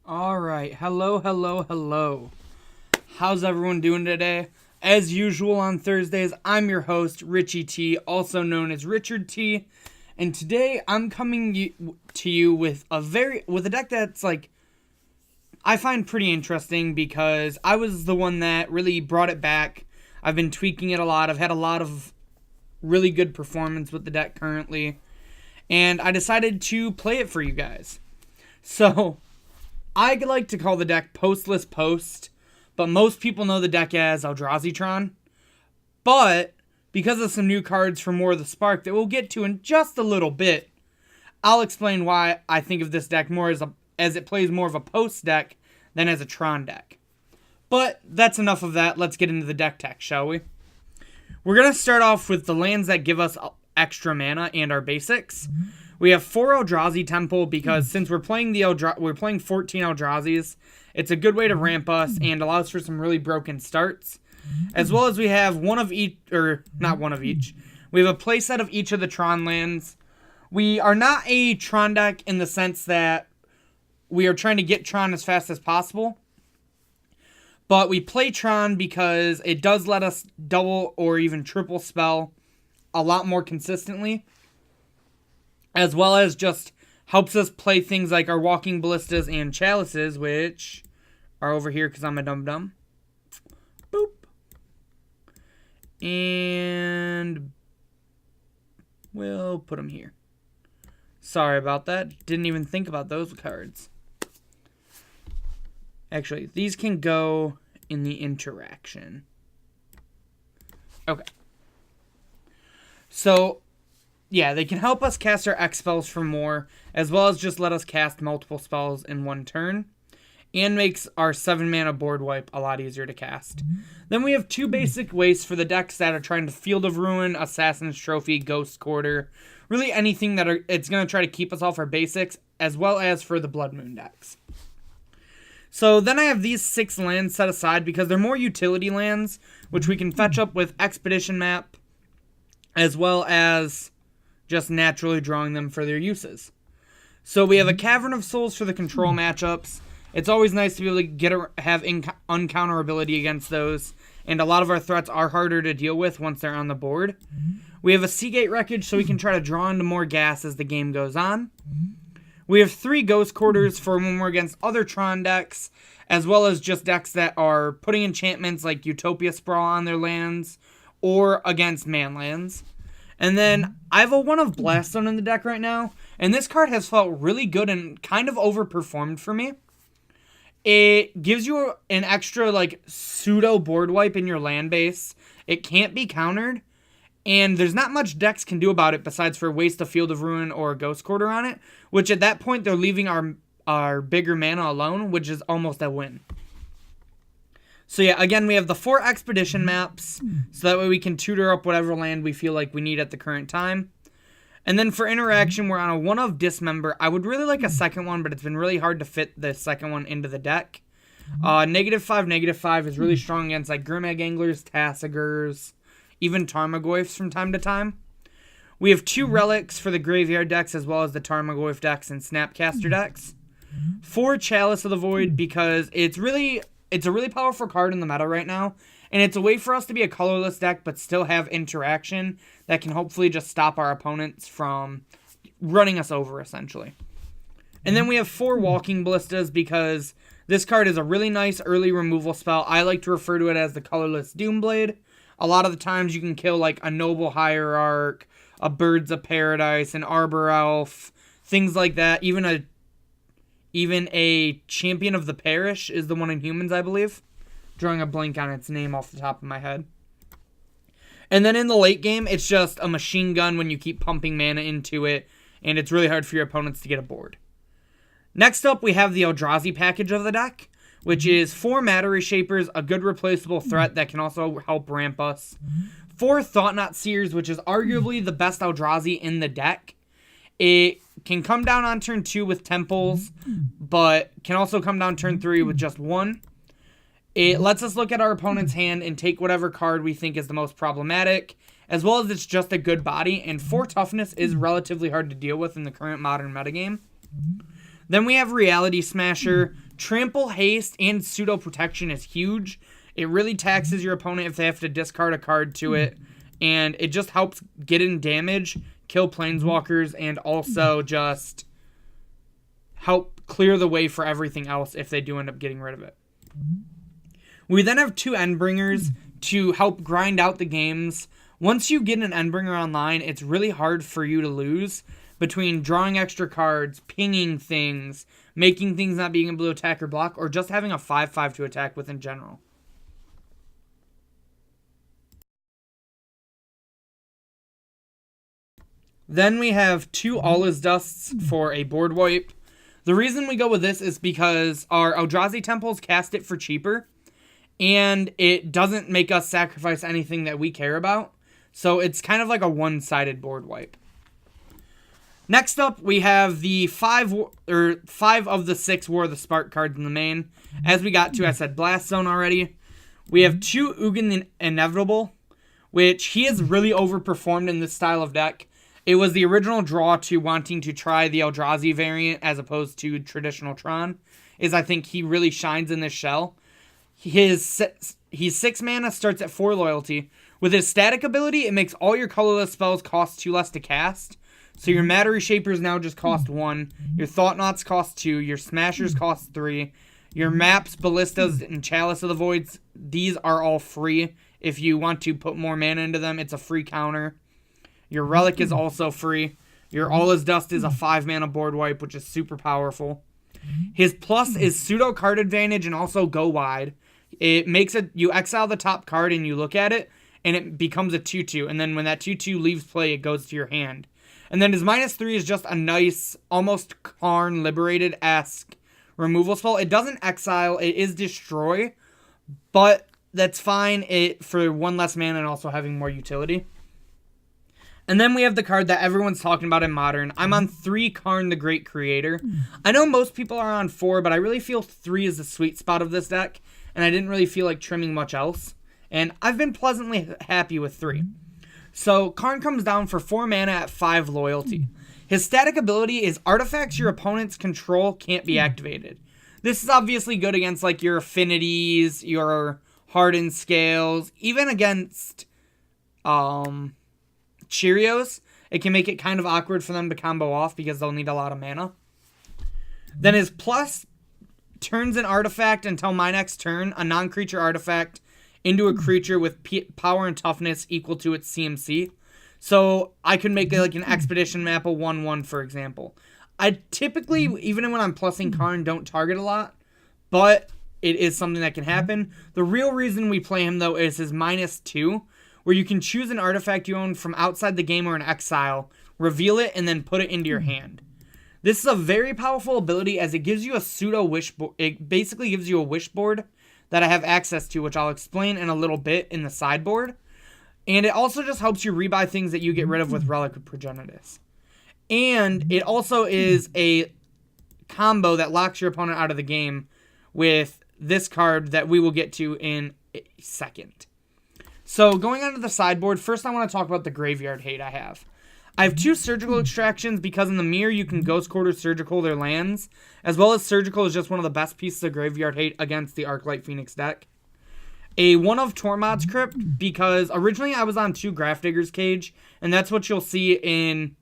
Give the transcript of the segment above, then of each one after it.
Alright, hello. How's everyone doing today? As usual on Thursdays, I'm your host, Richie T, also known as Richard T, and today I'm coming to you with a deck that's I find pretty interesting because I was the one that really brought it back. I've been tweaking it a lot. I've had a lot of really good performance with the deck currently, and I decided to play it for you guys. So, I like to call the deck Postless Post, but most people know the deck as Eldrazi. But, because of some new cards from War of the Spark that we'll get to in just a little bit, I'll explain why I think of this deck more as it plays more of a Post deck than as a Tron deck. But, that's enough of that. Let's get into the deck tech, shall we? We're going to start off with the lands that give us extra mana and our basics. We have 4 Eldrazi Temple because since we're playing 14 Eldrazi's, it's a good way to ramp us and allows for some really broken starts. As well as we have one of each, or not one of each. We have a playset of each of the Tron lands. We are not a Tron deck in the sense that we are trying to get Tron as fast as possible. But we play Tron because it does let us double or even triple spell a lot more consistently. As well as just helps us play things like our Walking Ballistas and Chalices, which are over here because I'm a dum-dum. Boop. And we'll put them here. Sorry about that. Didn't even think about those cards. Actually, these can go in the interaction. Okay. So, yeah, they can help us cast our X spells for more, as well as just let us cast multiple spells in one turn, and makes our 7 mana board wipe a lot easier to cast. Then we have 2 basic wastes for the decks that are trying to Field of Ruin, Assassin's Trophy, Ghost Quarter, really anything that it's going to try to keep us off our basics, as well as for the Blood Moon decks. So then I have these 6 lands set aside because they're more utility lands, which we can fetch up with Expedition Map, as well as just naturally drawing them for their uses. So we have a Cavern of Souls for the control matchups. It's always nice to be able to have uncounterability against those, and a lot of our threats are harder to deal with once they're on the board. We have a Seagate Wreckage so we can try to draw into more gas as the game goes on. We have 3 Ghost Quarters for when we're against other Tron decks, as well as just decks that are putting enchantments like Utopia Sprawl on their lands, or against man lands. And then I have a 1 of Blaststone in the deck right now, and this card has felt really good and kind of overperformed for me. It gives you an extra pseudo board wipe in your land base. It can't be countered, and there's not much decks can do about it besides for waste a Field of Ruin or a Ghost Quarter on it, which at that point they're leaving our bigger mana alone, which is almost a win. So yeah, again, we have the 4 Expedition Maps, so that way we can tutor up whatever land we feel like we need at the current time. And then for interaction, we're on a 1 of Dismember. I would really like a second one, but it's been really hard to fit the second one into the deck. -5 is really strong against Grimag Anglers, Tassigurs, even Tarmogoyfs from time to time. We have 2 Relics for the Graveyard decks, as well as the Tarmogoyf decks and Snapcaster decks. 4 Chalice of the Void, because it's a really powerful card in the meta right now, and it's a way for us to be a colorless deck but still have interaction that can hopefully just stop our opponents from running us over, essentially. And then we have 4 Walking Ballistas because this card is a really nice early removal spell. I like to refer to it as the colorless Doomblade. A lot of the times you can kill a Noble Hierarch, a Birds of Paradise, an Arbor Elf, things like that. Even a Champion of the Parish is the one in Humans, I believe. Drawing a blank on its name off the top of my head. And then in the late game, it's just a machine gun when you keep pumping mana into it, and it's really hard for your opponents to get a board. Next up, we have the Eldrazi package of the deck, which is 4 Matter Reshapers, a good replaceable threat that can also help ramp us. 4 Thought-Knot Seers, which is arguably the best Eldrazi in the deck. It can come down on turn 2 with Temples, but can also come down turn 3 with just 1. It lets us look at our opponent's hand and take whatever card we think is the most problematic, as well as it's just a good body, and 4 Toughness is relatively hard to deal with in the current modern metagame. Then we have Reality Smasher. Trample, Haste, and Pseudo Protection is huge. It really taxes your opponent if they have to discard a card to it. And it just helps get in damage, kill planeswalkers, and also just help clear the way for everything else if they do end up getting rid of it. We then have 2 Endbringers to help grind out the games. Once you get an Endbringer online, it's really hard for you to lose between drawing extra cards, pinging things, making things not being able to attack or block, or just having a 5/5 to attack with in general. Then we have 2 All Is Dusts for a board wipe. The reason we go with this is because our Eldrazi temples cast it for cheaper, and it doesn't make us sacrifice anything that we care about. So it's kind of like a one-sided board wipe. Next up, we have the 5 of the 6 War of the Spark cards in the main. As we got to, I said Blast Zone already. We have 2 Ugin the Inevitable, which he has really overperformed in this style of deck. It was the original draw to wanting to try the Eldrazi variant as opposed to traditional Tron, is I think he really shines in this shell. He's 6 mana, starts at 4 loyalty. With his static ability, it makes all your colorless spells cost 2 less to cast. So your Matter Reshapers now just cost 1. Your Thought Knots cost 2. Your Smashers cost 3. Your Maps, Ballistas, and Chalice of the Voids, these are all free. If you want to put more mana into them, it's a free counter. Your Relic is also free. Your All Is Dust is a 5 mana board wipe, which is super powerful. His plus is pseudo card advantage and also go wide. It makes it, you exile the top card and you look at it, and it becomes a 2/2. And then when that 2/2 leaves play, it goes to your hand. And then his -3 is just a nice, almost Karn Liberated-esque removal spell. It doesn't exile, it is destroy, but that's fine for 1 less mana and also having more utility. And then we have the card that everyone's talking about in Modern. I'm on 3 Karn the Great Creator. I know most people are on 4, but I really feel 3 is the sweet spot of this deck, and I didn't really feel like trimming much else. And I've been pleasantly happy with 3. So Karn comes down for 4 mana at 5 loyalty. His static ability is artifacts your opponent's control can't be activated. This is obviously good against like your affinities, your hardened scales, even against Cheerios. It can make it kind of awkward for them to combo off because they'll need a lot of mana. Then his plus turns an artifact until my next turn, a non-creature artifact, into a creature with power and toughness equal to its CMC. So I could make like an Expedition map a 1/1, for example. I typically, even when I'm plussing Karn, don't target a lot, but it is something that can happen. The real reason we play him, though, is his -2, where you can choose an artifact you own from outside the game or an exile, reveal it, and then put it into your hand. This is a very powerful ability as it gives you a pseudo wish board. It basically gives you a wish board that I have access to, which I'll explain in a little bit in the sideboard. And it also just helps you rebuy things that you get rid of with Relic of Progenitus. And it also is a combo that locks your opponent out of the game with this card that we will get to in a second. So going on to the sideboard, first I want to talk about the graveyard hate I have. I have 2 surgical extractions because in the mirror you can Ghost Quarter Surgical their lands, as well as Surgical is just one of the best pieces of graveyard hate against the Arclight Phoenix deck. A 1 of Tormod's Crypt because originally I was on 2 Grafdigger's Cage, and that's what you'll see in...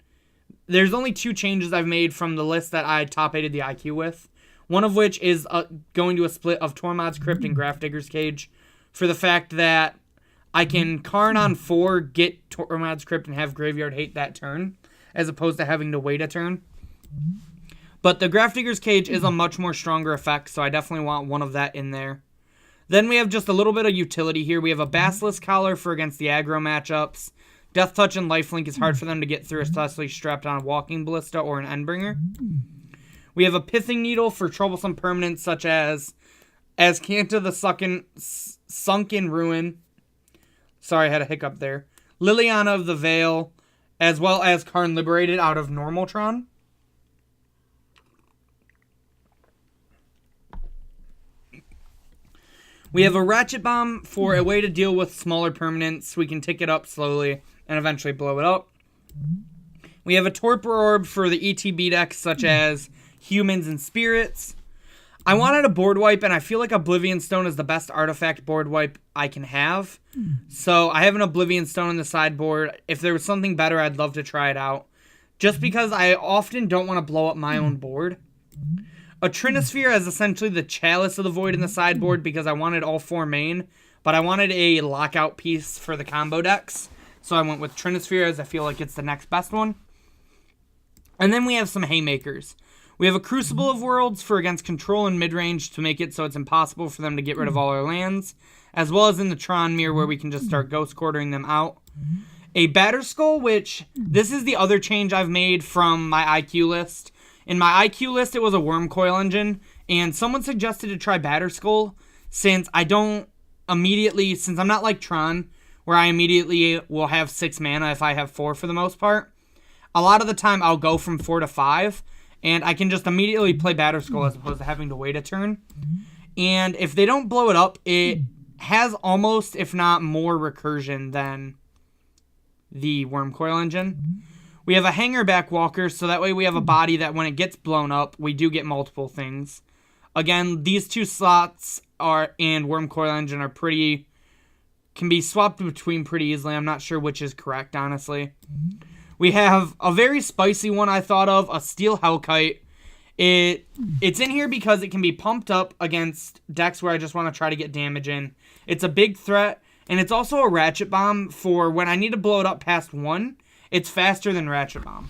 There's only 2 changes I've made from the list that I top-8'd the IQ with, one of which is going to a split of Tormod's Crypt and Grafdigger's Cage for the fact that I can Karn on 4, get Tormod's Crypt, and have Graveyard Hate that turn, as opposed to having to wait a turn. But the Grafdigger's Cage is a much more stronger effect, so I definitely want 1 of that in there. Then we have just a little bit of utility here. We have a Basilisk Collar for against the aggro matchups. Death Touch and Lifelink is hard for them to get through, especially strapped on a Walking Ballista or an Endbringer. We have a Pithing Needle for troublesome permanents such as Azcanta the Sunken Ruin. Sorry, I had a hiccup there. Liliana of the Veil, as well as Karn Liberated out of Normaltron. We have a Ratchet Bomb for a way to deal with smaller permanents. We can tick it up slowly and eventually blow it up. We have a Torpor Orb for the ETB decks such as humans, and spirits. I wanted a board wipe, and I feel like Oblivion Stone is the best artifact board wipe I can have. So I have an Oblivion Stone in the sideboard. If there was something better, I'd love to try it out. Just because I often don't want to blow up my own board. A Trinisphere is essentially the Chalice of the Void in the sideboard because I wanted all 4 main. But I wanted a lockout piece for the combo decks. So I went with Trinisphere as I feel like it's the next best one. And then we have some Haymakers. We have a Crucible of Worlds for against control and mid-range to make it so it's impossible for them to get rid of all our lands, as well as in the Tron Mirror where we can just start ghost quartering them out. A Batterskull, which this is the other change I've made from my IQ list. In my IQ list, it was a Wormcoil Engine, and someone suggested to try Batterskull since I'm not like Tron, where I immediately will have 6 mana if I have 4 for the most part. A lot of the time, I'll go from 4 to 5. And I can just immediately play Batterskull as opposed to having to wait a turn. And if they don't blow it up, it has almost, if not more, recursion than the Wormcoil Engine. We have a Hangerback Walker, so that way we have a body that when it gets blown up, we do get multiple things. Again, these 2 slots and Wormcoil Engine can be swapped between pretty easily. I'm not sure which is correct, honestly. We have a very spicy one I thought of, a Steel Hellkite. It's in here because it can be pumped up against decks where I just want to try to get damage in. It's a big threat, and it's also a Ratchet Bomb for when I need to blow it up past 1. It's faster than Ratchet Bomb.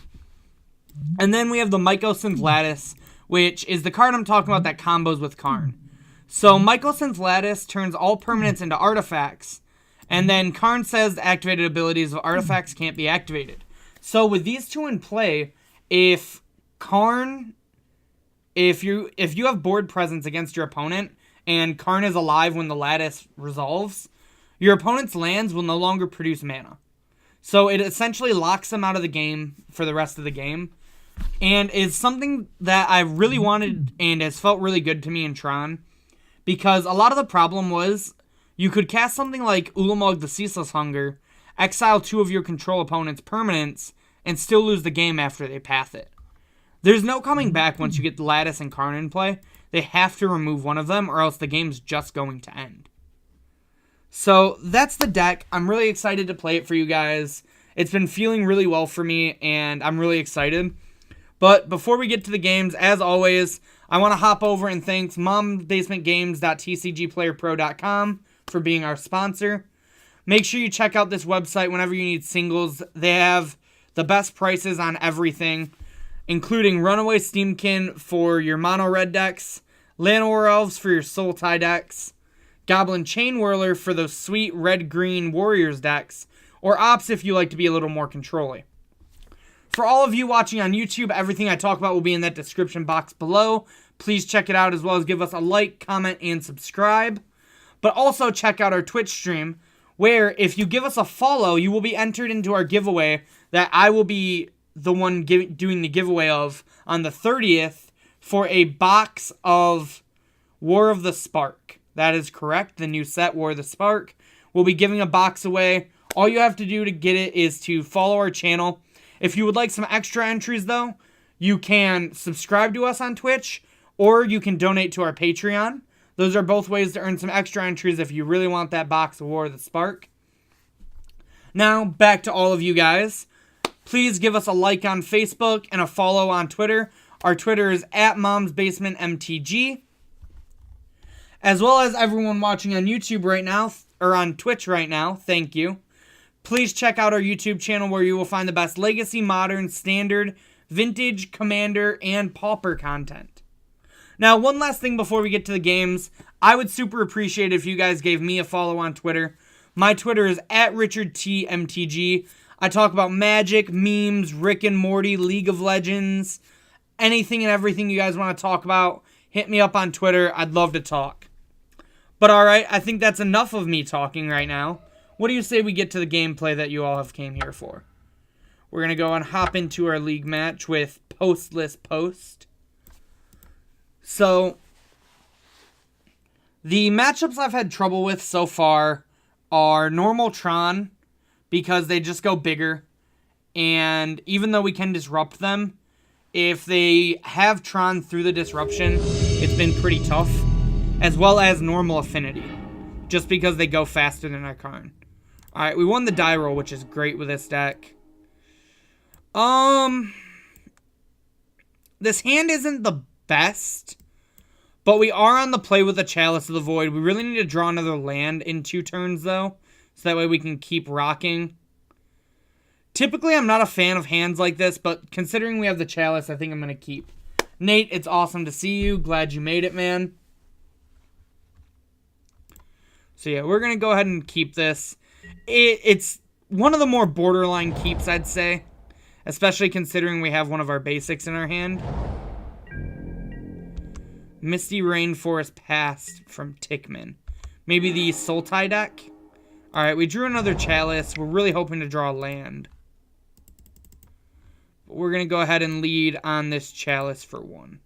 And then we have the Mycosynth Lattice, which is the card I'm talking about that combos with Karn. So Mycosynth Lattice turns all permanents into artifacts, and then Karn says the activated abilities of artifacts can't be activated. So with these 2 in play, if you have board presence against your opponent and Karn is alive when the Lattice resolves, your opponent's lands will no longer produce mana. So it essentially locks them out of the game for the rest of the game. And is something that I really wanted and has felt really good to me in Tron. Because a lot of the problem was you could cast something like Ulamog the Ceaseless Hunger, exile 2 of your control opponent's permanents, and still lose the game after they path it. There's no coming back once you get the Lattice and Karn in play. They have to remove one of them or else the game's just going to end. So that's the deck. I'm really excited to play it for you guys. It's been feeling really well for me and I'm really excited. But before we get to the games, as always, I want to hop over and thank mombasementgames.tcgplayerpro.com for being our sponsor. Make sure you check out this website whenever you need singles. They have the best prices on everything, including Runaway Steamkin for your mono red decks, Llanowar Elves for your soul tie decks, Goblin Chain Whirler for those sweet red-green Warriors decks, or Ops if you like to be a little more controlling. For all of you watching on YouTube, everything I talk about will be in that description box below. Please check it out as well as give us a like, comment, and subscribe. But also check out our Twitch stream, where if you give us a follow, you will be entered into our giveaway that I will be the one doing the giveaway of on the 30th for a box of War of the Spark. That is correct, the new set, War of the Spark. We'll be giving a box away. All you have to do to get it is to follow our channel. If you would like some extra entries, though, you can subscribe to us on Twitch, or you can donate to our Patreon. Those are both ways to earn some extra entries if you really want that box of War of the Spark. Now, back to all of you guys. Please give us a like on Facebook and a follow on Twitter. Our Twitter is @MomsBasementMTG. As well as everyone watching on YouTube right now, or on Twitch right now, thank you. Please check out our YouTube channel where you will find the best Legacy, Modern, Standard, Vintage, Commander, and Pauper content. Now, one last thing before we get to the games. I would super appreciate it if you guys gave me a follow on Twitter. My Twitter is @RichardTMTG. I talk about Magic, memes, Rick and Morty, League of Legends, anything and everything you guys want to talk about. Hit me up on Twitter. I'd love to talk. But alright, I think that's enough of me talking right now. What do you say we get to the gameplay that you all have came here for? We're going to go and hop into our league match with Postless Post. So, the matchups I've had trouble with so far are normal Tron, because they just go bigger. And even though we can disrupt them, if they have Tron through the disruption, it's been pretty tough. As well as normal affinity. Just because they go faster than our Karn. Alright, we won the die roll, which is great with this deck. This hand isn't the best. But we are on the play with the Chalice of the Void. We really need to draw another land in 2 turns, though. So that way we can keep rocking. Typically, I'm not a fan of hands like this. But considering we have the Chalice, I think I'm going to keep. Nate, it's awesome to see you. Glad you made it, man. So yeah, we're going to go ahead and keep this. It's one of the more borderline keeps, I'd say. Especially considering we have one of our basics in our hand. Misty Rainforest Past from Tickman. Maybe the Sultai deck? Alright, we drew another Chalice. We're really hoping to draw land. But we're going to go ahead and lead on this Chalice for 1.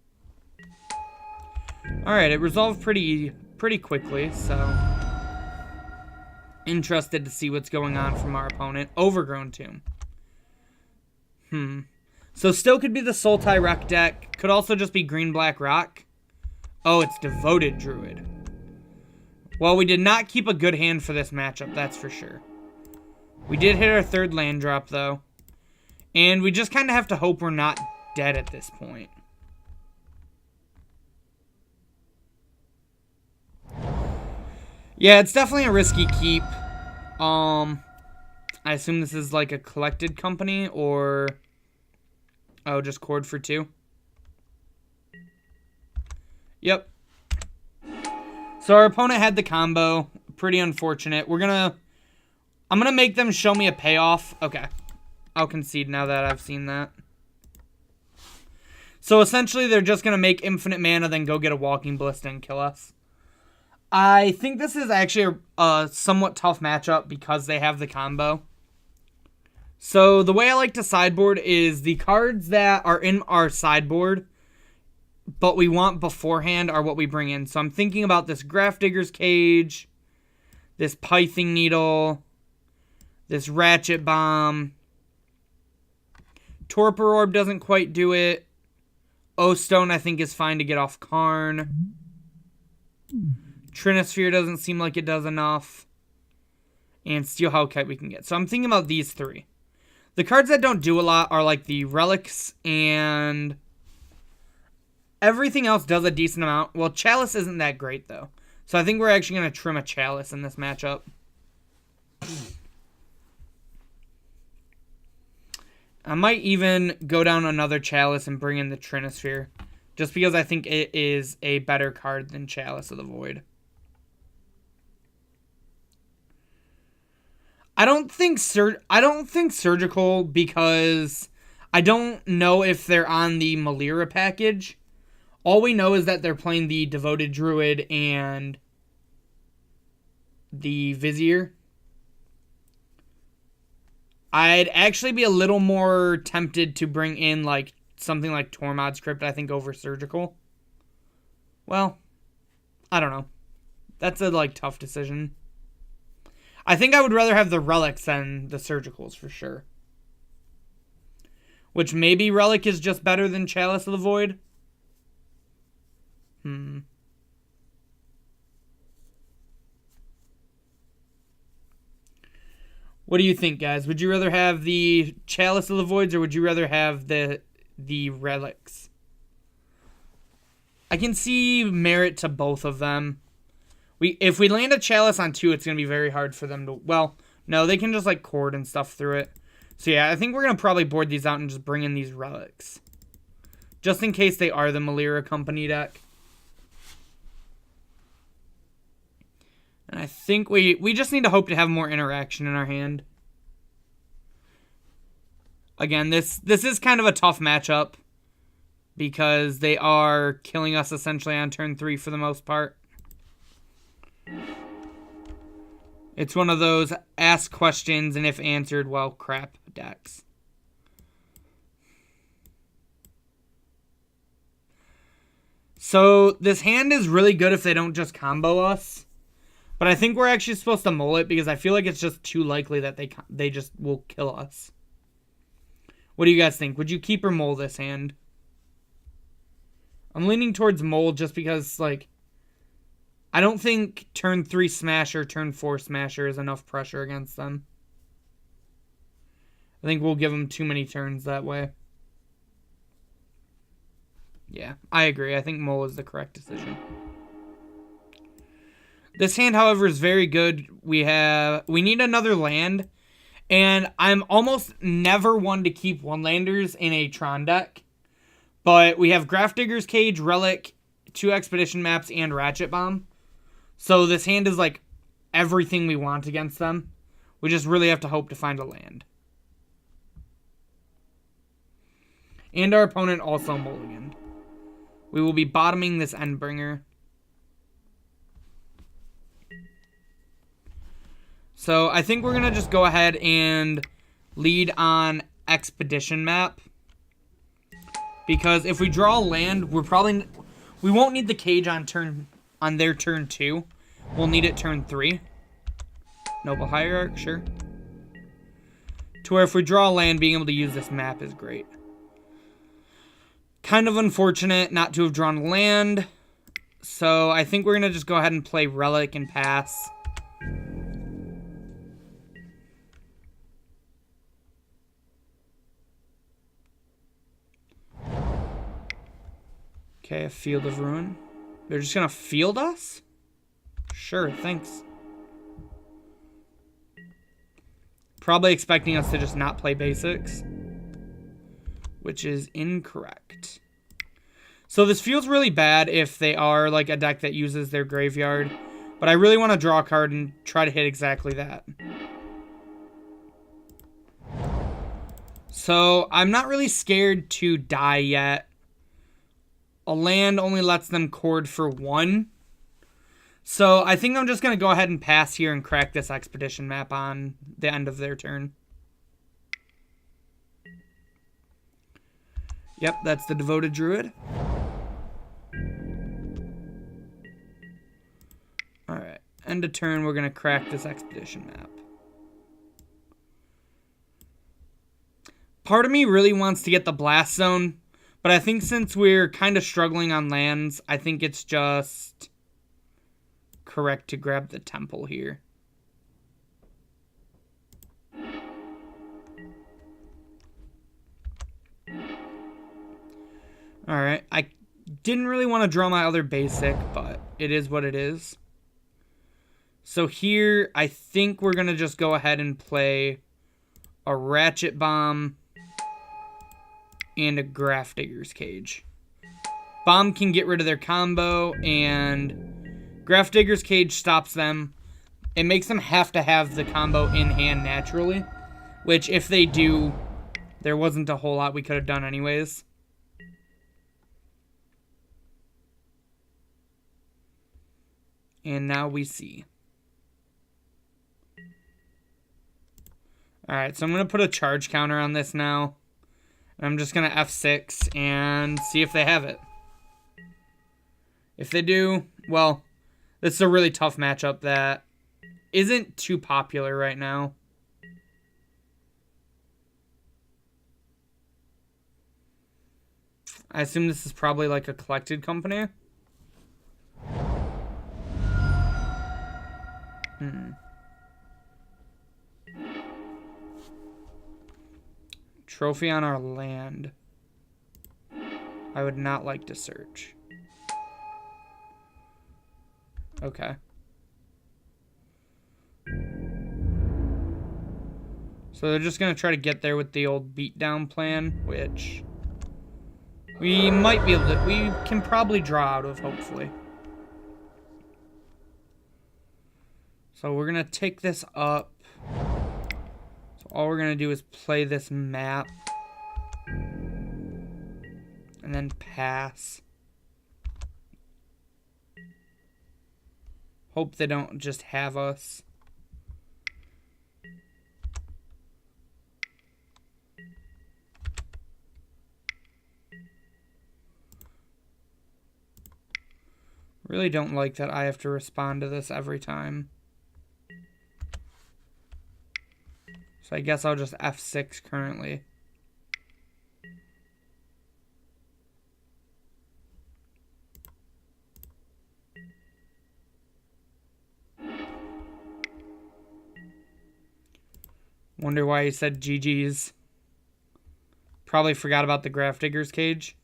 Alright, it resolved pretty quickly, so... Interested to see what's going on from our opponent. Overgrown Tomb. So still could be the Sultai Rec deck. Could also just be Green-Black Rock. Oh, it's Devoted Druid. Well, we did not keep a good hand for this matchup, that's for sure. We did hit our 3rd land drop, though. And we just kind of have to hope we're not dead at this point. Yeah, it's definitely a risky keep. I assume this is like a collected company, or... Oh, just Chord for 2? Yep. So our opponent had the combo. Pretty unfortunate. I'm gonna make them show me a payoff. Okay. I'll concede now that I've seen that. So essentially they're just gonna make infinite mana, then go get a Walking Ballista and kill us. I think this is actually a somewhat tough matchup because they have the combo. So the way I like to sideboard is the cards that are in our sideboard but we want beforehand are what we bring in. So I'm thinking about this Grafdigger's Cage, this Pithing Needle, this Ratchet Bomb. Torpor Orb doesn't quite do it. O-Stone I think is fine to get off Karn. Trinisphere doesn't seem like it does enough. And Steel Hellkite we can get. So I'm thinking about these 3. The cards that don't do a lot are like the Relics and... Everything else does a decent amount. Well, Chalice isn't that great, though. So I think we're actually going to trim a Chalice in this matchup. I might even go down another Chalice and bring in the Trinisphere. Just because I think it is a better card than Chalice of the Void. I don't think Surgical because I don't know if they're on the Malira package. All we know is that they're playing the Devoted Druid and the Vizier. I'd actually be a little more tempted to bring in like something like Tormod's Crypt, I think, over Surgical. Well, I don't know. That's a like tough decision. I think I would rather have the Relics than the Surgicals for sure. Which maybe Relic is just better than Chalice of the Void. What do you think, guys? Would you rather have the Chalice of the Voids or would you rather have the Relics? I can see merit to both of them. If we land a Chalice on 2, it's going to be very hard for them to... Well, no, they can just like Chord and stuff through it. So yeah, I think we're going to probably board these out and just bring in these Relics. Just in case they are the Malira Company deck. And I think we just need to hope to have more interaction in our hand. Again, this is kind of a tough matchup. Because they are killing us essentially on turn 3 for the most part. It's one of those ask questions and if answered, well, crap decks. So this hand is really good if they don't just combo us. But I think we're actually supposed to mull it because I feel like it's just too likely that they just will kill us. What do you guys think? Would you keep or mull this hand? I'm leaning towards Mole just because, like, I don't think turn 3 Smasher, turn 4 Smasher is enough pressure against them. I think we'll give them too many turns that way. Yeah, I agree. I think Mole is the correct decision. This hand, however, is very good. We need another land, and I'm almost never one to keep one-landers in a Tron deck. But we have Grafdigger's Cage, Relic, 2 Expedition Maps, and Ratchet Bomb. So this hand is like everything we want against them. We just really have to hope to find a land. And our opponent also mulliganed. We will be bottoming this Endbringer. So I think we're going to just go ahead and lead on Expedition Map. Because if we draw a land, we won't need the cage on their turn 2. We'll need it turn 3. Noble Hierarch, sure. To where if we draw a land, being able to use this map is great. Kind of unfortunate not to have drawn land. So I think we're going to just go ahead and play Relic and pass. Okay, a Field of Ruin. They're just going to field us? Sure, thanks. Probably expecting us to just not play basics. Which is incorrect. So this feels really bad if they are like a deck that uses their graveyard. But I really want to draw a card and try to hit exactly that. So I'm not really scared to die yet. A land only lets them cord for 1. So I think I'm just going to go ahead and pass here and crack this Expedition Map on the end of their turn. Yep, that's the Devoted Druid. Alright, end of turn, we're going to crack this Expedition Map. Part of me really wants to get the Blast Zone, but I think since we're kind of struggling on lands, I think it's just correct to grab the Temple here. Alright, I didn't really want to draw my other basic, but it is what it is. So here, I think we're going to just go ahead and play a Ratchet Bomb and a Grafdigger's Cage. Bomb can get rid of their combo, and Grafdigger's Cage stops them. It makes them have to have the combo in hand naturally, which if they do, there wasn't a whole lot we could have done anyways. And now we see. Alright, so I'm going to put a charge counter on this now. And I'm just going to F6 and see if they have it. If they do, well, this is a really tough matchup that isn't too popular right now. I assume this is probably like a collected company. Trophy on our land. I would not like to search. Okay. So they're just going to try to get there with the old beatdown plan, which we might be able to, we can probably draw out of, hopefully. So we're going to take this up. So all we're going to do is play this map. And then pass. Hope they don't just have us. Really don't like that I have to respond to this every time. So I guess I'll just F6 currently. Wonder why he said GG's. Probably forgot about the Grafdigger's Cage.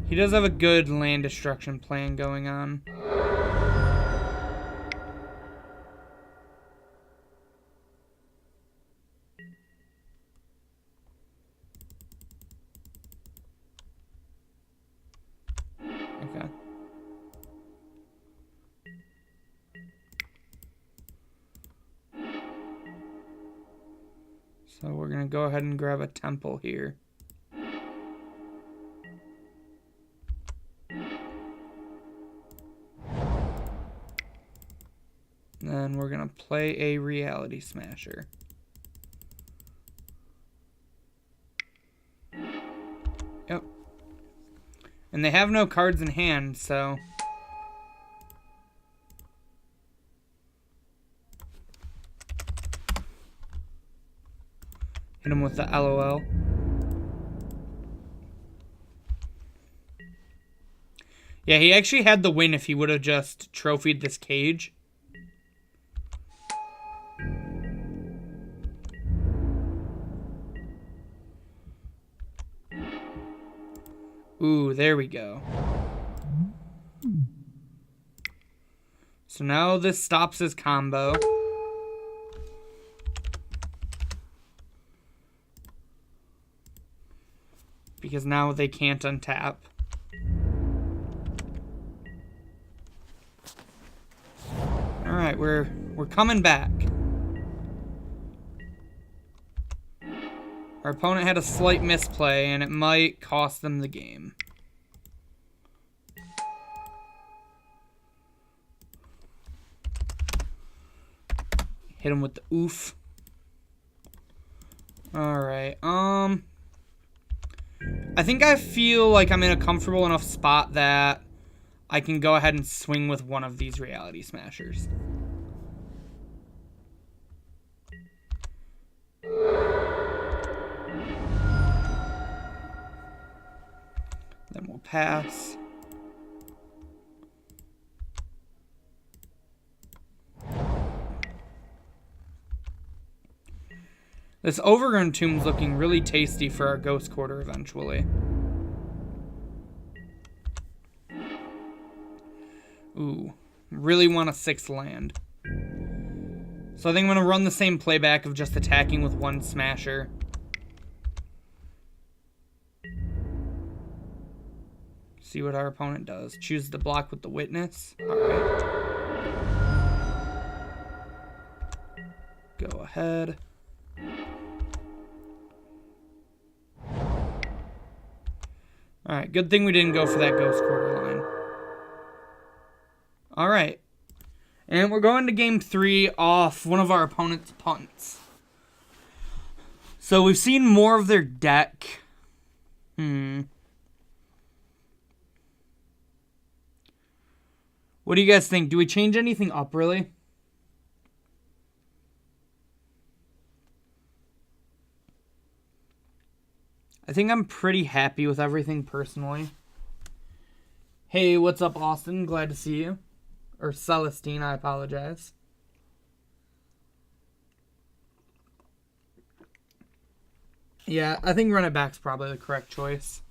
He does have a good land destruction plan going on. Okay. So we're going to go ahead and grab a temple here. Then we're going to play a Reality Smasher. Yep. And they have no cards in hand, so... Hit him with the LOL. Yeah, he actually had the win if he would have just trophied this cage. Ooh, there we go. So now this stops his combo. Because now they can't untap. Alright, we're coming back. Our opponent had a slight misplay, and it might cost them the game. Hit him with the oof. Alright, I think I feel like I'm in a comfortable enough spot that I can go ahead and swing with one of these Reality Smashers. Then we'll pass. This Overgrown Tomb's looking really tasty for our Ghost Quarter eventually. Ooh, really want a 6th land. So I think I'm going to run the same playback of just attacking with one Smasher. See what our opponent does. Choose to block with the Witness. Alright. Go ahead. Alright, good thing we didn't go for that Ghost Quarter line. Alright. And we're going to game 3 off one of our opponent's punts. So we've seen more of their deck. What do you guys think? Do we change anything up, really? I think I'm pretty happy with everything personally. Hey, what's up, Austin? Glad to see you. Or Celestine, I apologize. Yeah, I think run it back's probably the correct choice.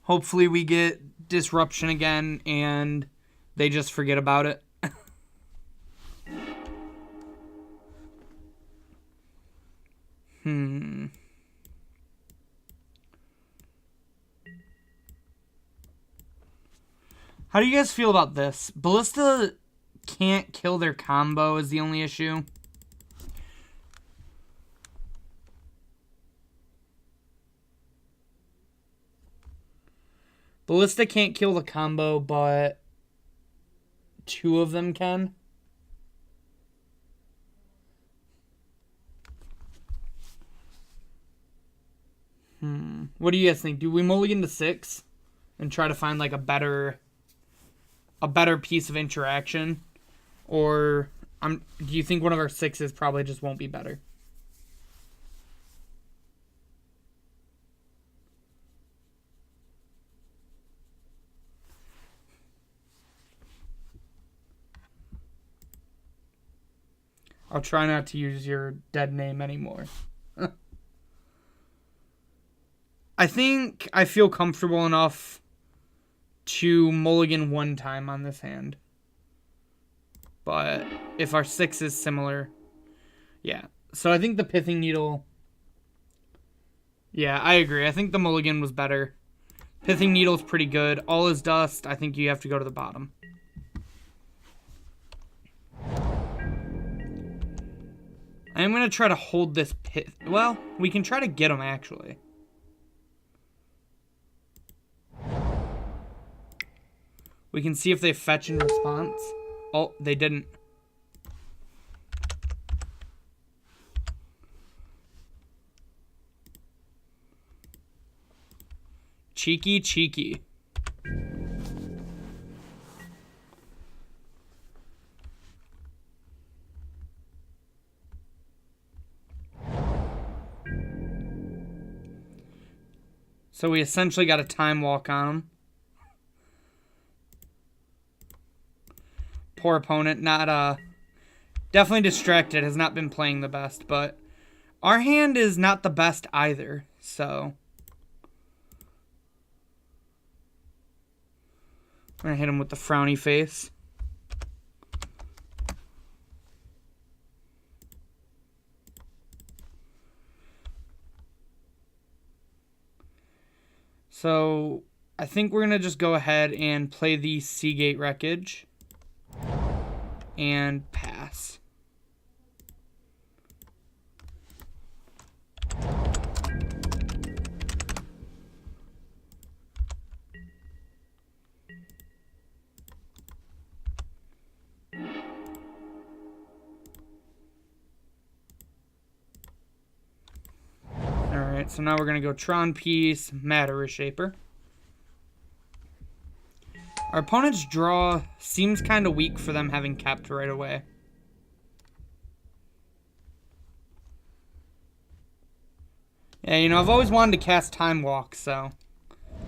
Hopefully we get disruption again and they just forget about it. How do you guys feel about this? Ballista can't kill their combo is the only issue. Ballista can't kill the combo, but 2 of them can. What do you guys think? Do we mulligan to 6 and try to find like a better piece of interaction? Or do you think one of our 6s probably just won't be better? I'll try not to use your dead name anymore. I think I feel comfortable enough to mulligan one time on this hand. But if our 6 is similar, yeah. So I think the Pithing Needle... Yeah, I agree. I think the mulligan was better. Pithing Needle's pretty good. All is Dust, I think you have to go to the bottom. I'm going to try to hold this pith... Well, we can try to get them, actually. We can see if they fetch in response. Oh, they didn't. Cheeky, cheeky. So we essentially got a time walk on him. Poor opponent, not definitely distracted, has not been playing the best, but our hand is not the best either, so I'm gonna hit him with the frowny face. So I think we're gonna just go ahead and play the Seagate Wreckage and pass. Alright, so now we're going to go Tron Piece, Matter Reshaper. Our opponent's draw seems kind of weak for them having kept right away. Yeah, you know, I've always wanted to cast Time Walk, so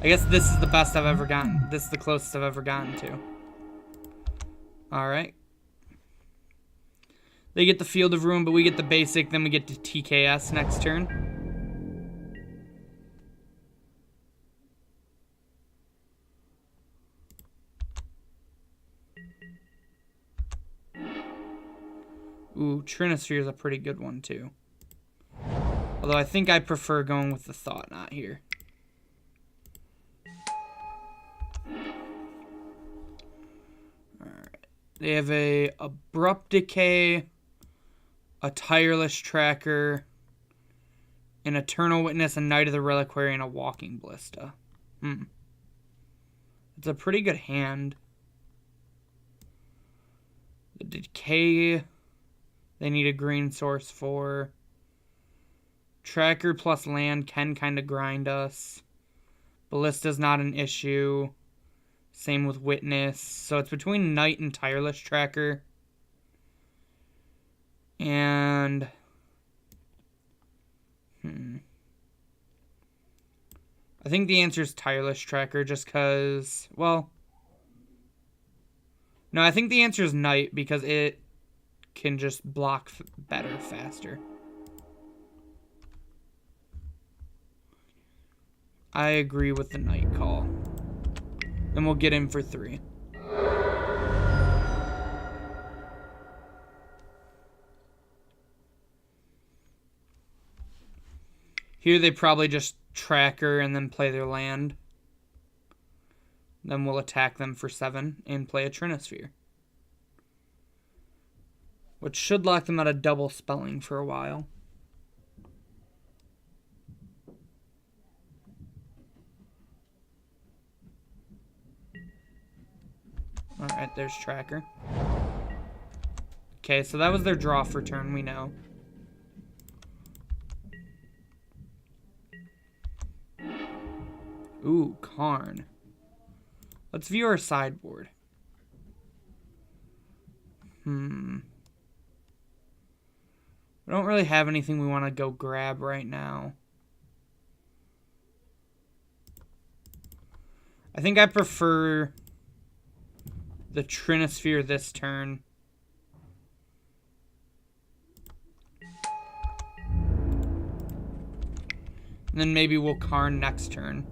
I guess this is the best I've ever gotten. This is the closest I've ever gotten to. Alright. They get the Field of Ruin, but we get the basic, then we get to TKS next turn. Ooh, Trinosphere is a pretty good one, too. Although I think I prefer going with the Thought Knot here. Alright. They have a Abrupt Decay, a Tireless Tracker, an Eternal Witness, a Knight of the Reliquary, and a Walking Ballista. It's a pretty good hand. The Decay... They need a green source for. Tracker plus land can kind of grind us. Ballista's not an issue. Same with Witness. So it's between Knight and Tireless Tracker. And... I think the answer is Tireless Tracker just because... Well... No, I think the answer is Knight because it can just block better, faster. I agree with the Knight call. Then we'll get in for 3. Here they probably just Tracker and then play their land. Then we'll attack them for 7 and play a Trinosphere. Which should lock them out of double spelling for a while. Alright, there's Tracker. Okay, so that was their draw for turn, we know. Ooh, Karn. Let's view our sideboard. We don't really have anything we want to go grab right now. I think I prefer the Trinosphere this turn. And then maybe we'll Karn next turn.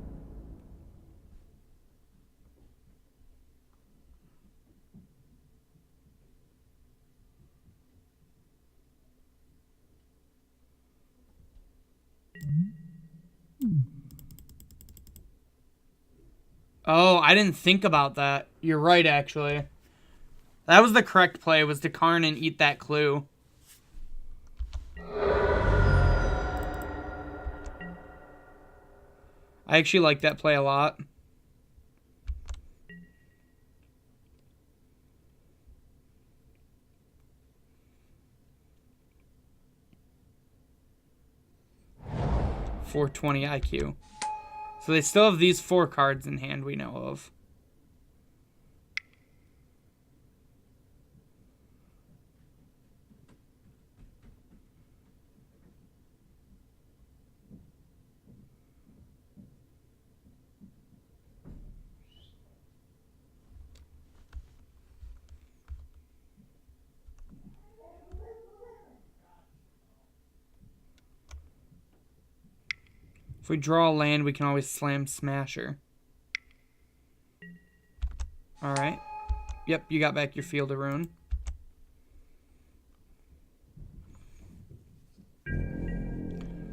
Oh, I didn't think about that. You're right, actually. That was the correct play, was to Karn and eat that clue. I actually like that play a lot. .420 IQ. So they still have these 4 cards in hand we know of. If we draw a land, we can always slam Smasher. Alright. Yep, you got back your Field of Ruin.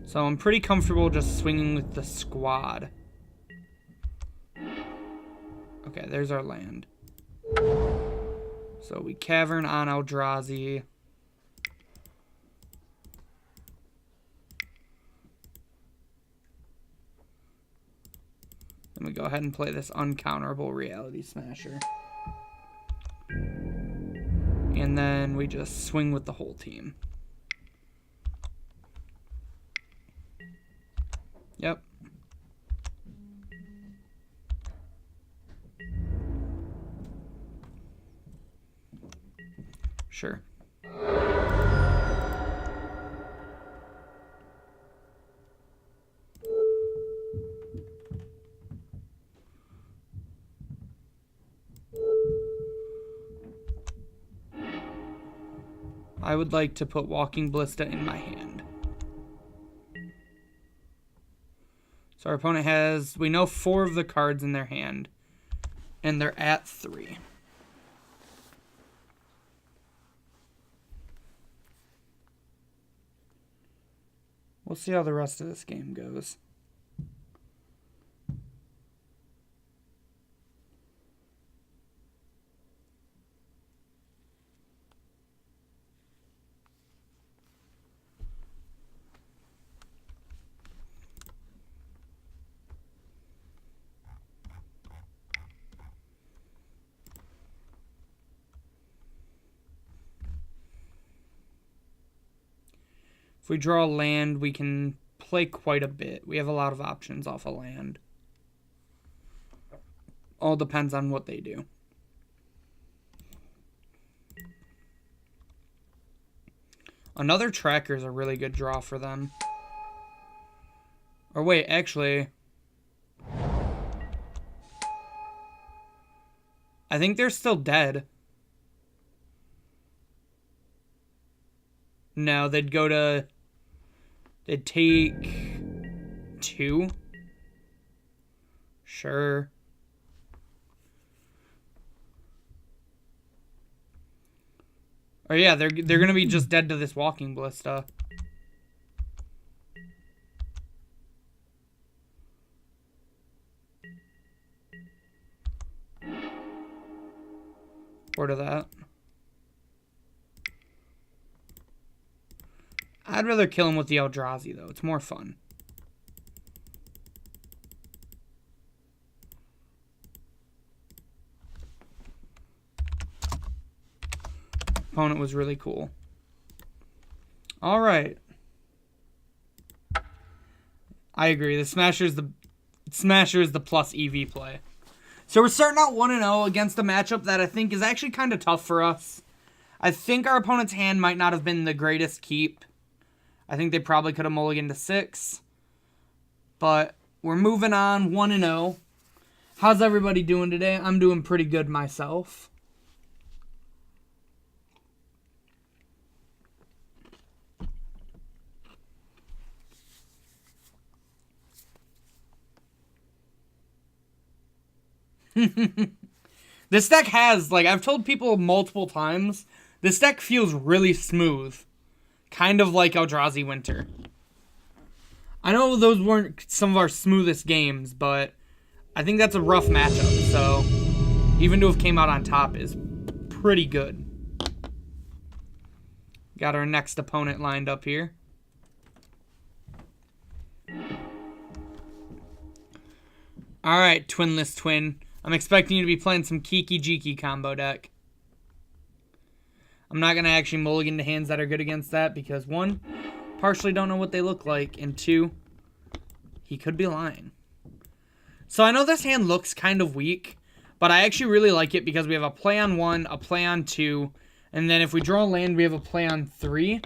So I'm pretty comfortable just swinging with the squad. Okay, there's our land. So we Cavern on Eldrazi. Then we go ahead and play this uncounterable Reality Smasher. And then we just swing with the whole team. Yep. Sure. I would like to put Walking Ballista in my hand. So our opponent has, we know 4 of the cards in their hand, and they're at 3. We'll see how the rest of this game goes. If we draw a land, we can play quite a bit. We have a lot of options off a land. All depends on what they do. Another tracker is a really good draw for them. Or wait, actually, I think they're still dead. No, they'd go to... They'd take 2. Sure. Oh yeah, they're gonna be just dead to this Walking Ballista. Or to that. I'd rather kill him with the Eldrazi, though. It's more fun. Opponent was really cool. All right. I agree. The Smasher is the plus EV play. So we're starting out 1-0 against a matchup that I think is actually kind of tough for us. I think our opponent's hand might not have been the greatest keep. I think they probably could have mulliganed to 6. But we're moving on, 1-0. How's everybody doing today? I'm doing pretty good myself. This deck has, like, I've told people multiple times, this deck feels really smooth. Kind of like Eldrazi Winter. I know those weren't some of our smoothest games, but I think that's a rough matchup, so even to have came out on top is pretty good. Got our next opponent lined up here. Alright, Twinless Twin. I'm expecting you to be playing some Kiki Jiki combo deck. I'm not going to actually mulligan to hands that are good against that because, one, partially don't know what they look like, and two, he could be lying. So I know this hand looks kind of weak, but I actually really like it because we have a play on 1, a play on 2, and then if we draw a land, we have a play on 3.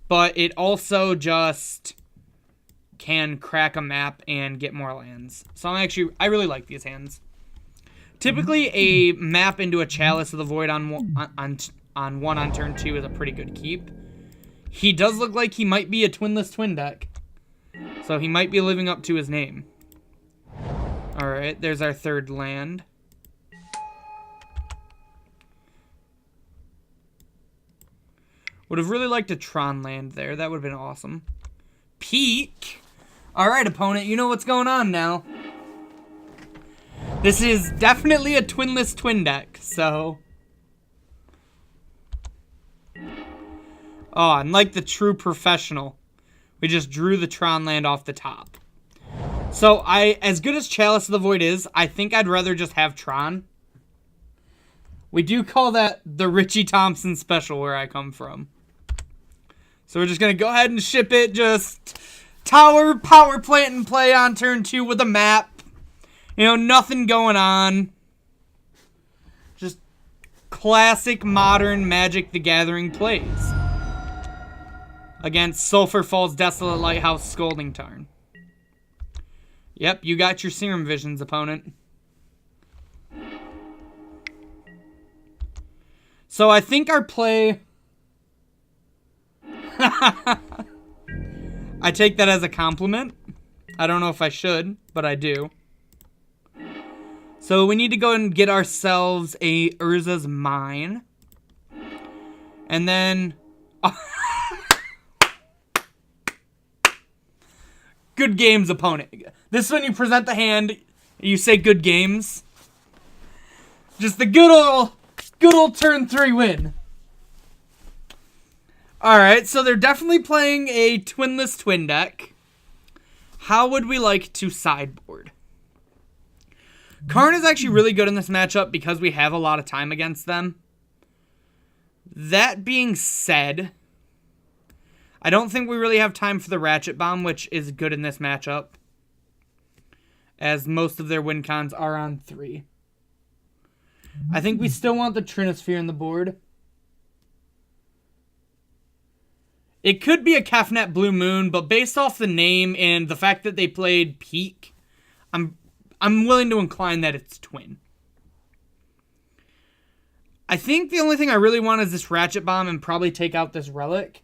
But it also just can crack a map and get more lands. So I really like these hands. Typically, a map into a Chalice of the Void on 1 on turn 2 is a pretty good keep. He does look like he might be a Twinless Twin deck. So he might be living up to his name. Alright, there's our third land. Would have really liked a Tron land there. That would have been awesome. Peak. Alright, opponent, you know what's going on now. This is definitely a Twinless Twin deck, so... Oh, and like the true professional, we just drew the Tron land off the top. So, as good as Chalice of the Void is, I think I'd rather just have Tron. We do call that the Richie Thompson special where I come from. So we're just going to go ahead and ship it. Just tower, power plant, and play on turn 2 with a map. You know, nothing going on. Just classic modern Magic the Gathering plays. Against Sulphur Falls, Desolate Lighthouse, Scolding Tarn. Yep, you got your Serum Visions, opponent. So I think our play... I take that as a compliment. I don't know if I should, but I do. So we need to go and get ourselves a Urza's Mine. And then... Good games, opponent. This is when you present the hand, you say good games. Just the good old turn 3 win. Alright, so they're definitely playing a Twinless Twin deck. How would we like to sideboard? Karn is actually really good in this matchup because we have a lot of time against them. That being said, I don't think we really have time for the Ratchet Bomb, which is good in this matchup, as most of their win cons are on 3. I think we still want the Trinisphere on the board. It could be a Kefnet Blue Moon, but based off the name and the fact that they played Peak, I'm willing to incline that it's Twin. I think the only thing I really want is this Ratchet Bomb and probably take out this Relic.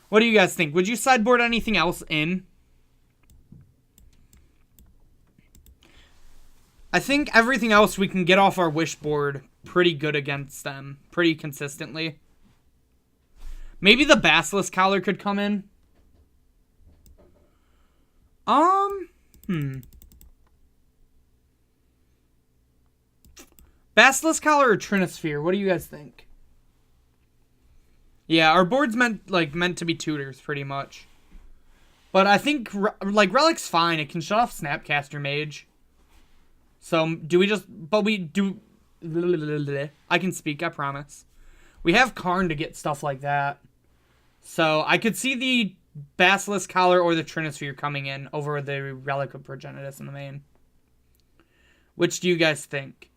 What do you guys think? Would you sideboard anything else in? I think everything else we can get off our wish board pretty good against them. Pretty consistently. Maybe the Basilisk Collar could come in. Basilisk Collar or Trinisphere? What do you guys think? Yeah, our board's meant to be tutors, pretty much. But I think, like, Relic's fine. It can shut off Snapcaster Mage. So, do we just... But we do... I can speak, I promise. We have Karn to get stuff like that. So, I could see the Basilisk Collar or the Trinisphere coming in over the Relic of Progenitus in the main. Which do you guys think?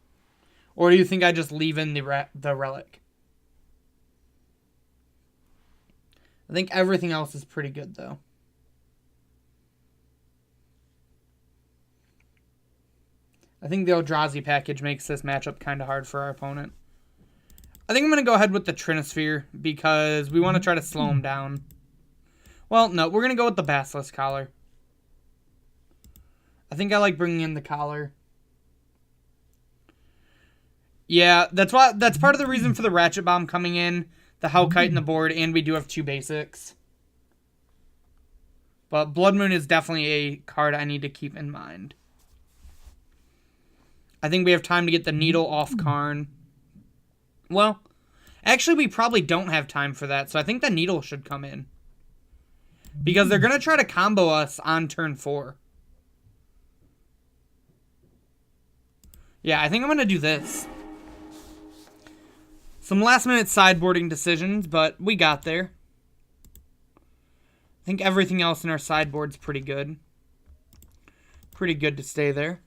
Or do you think I just leave in the Relic? I think everything else is pretty good, though. I think the Eldrazi package makes this matchup kind of hard for our opponent. I think I'm going to go ahead with the Trinisphere because we want to try to slow him down. Well, no, we're going to go with the Basilisk Collar. I think I like bringing in the collar. Yeah, that's part of the reason for the Ratchet Bomb coming in, the Hellkite in the board, and we do have 2 basics. But Blood Moon is definitely a card I need to keep in mind. I think we have time to get the Needle off Karn. Well, actually we probably don't have time for that, so I think the Needle should come in. Because they're going to try to combo us on turn 4. Yeah, I think I'm going to do this. Some last-minute sideboarding decisions, but we got there. I think everything else in our sideboard's pretty good. Pretty good to stay there.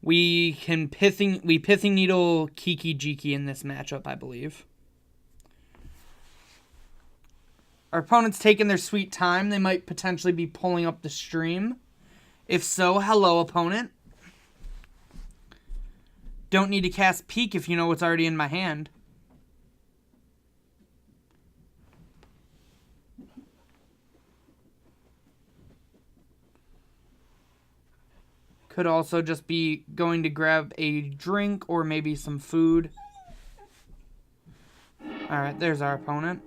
We Pithing Needle Kiki Jiki in this matchup, I believe. Our opponent's taking their sweet time. They might potentially be pulling up the stream. If so, hello, opponent. Don't need to cast Peek if you know what's already in my hand. Could also just be going to grab a drink or maybe some food. Alright, there's our opponent.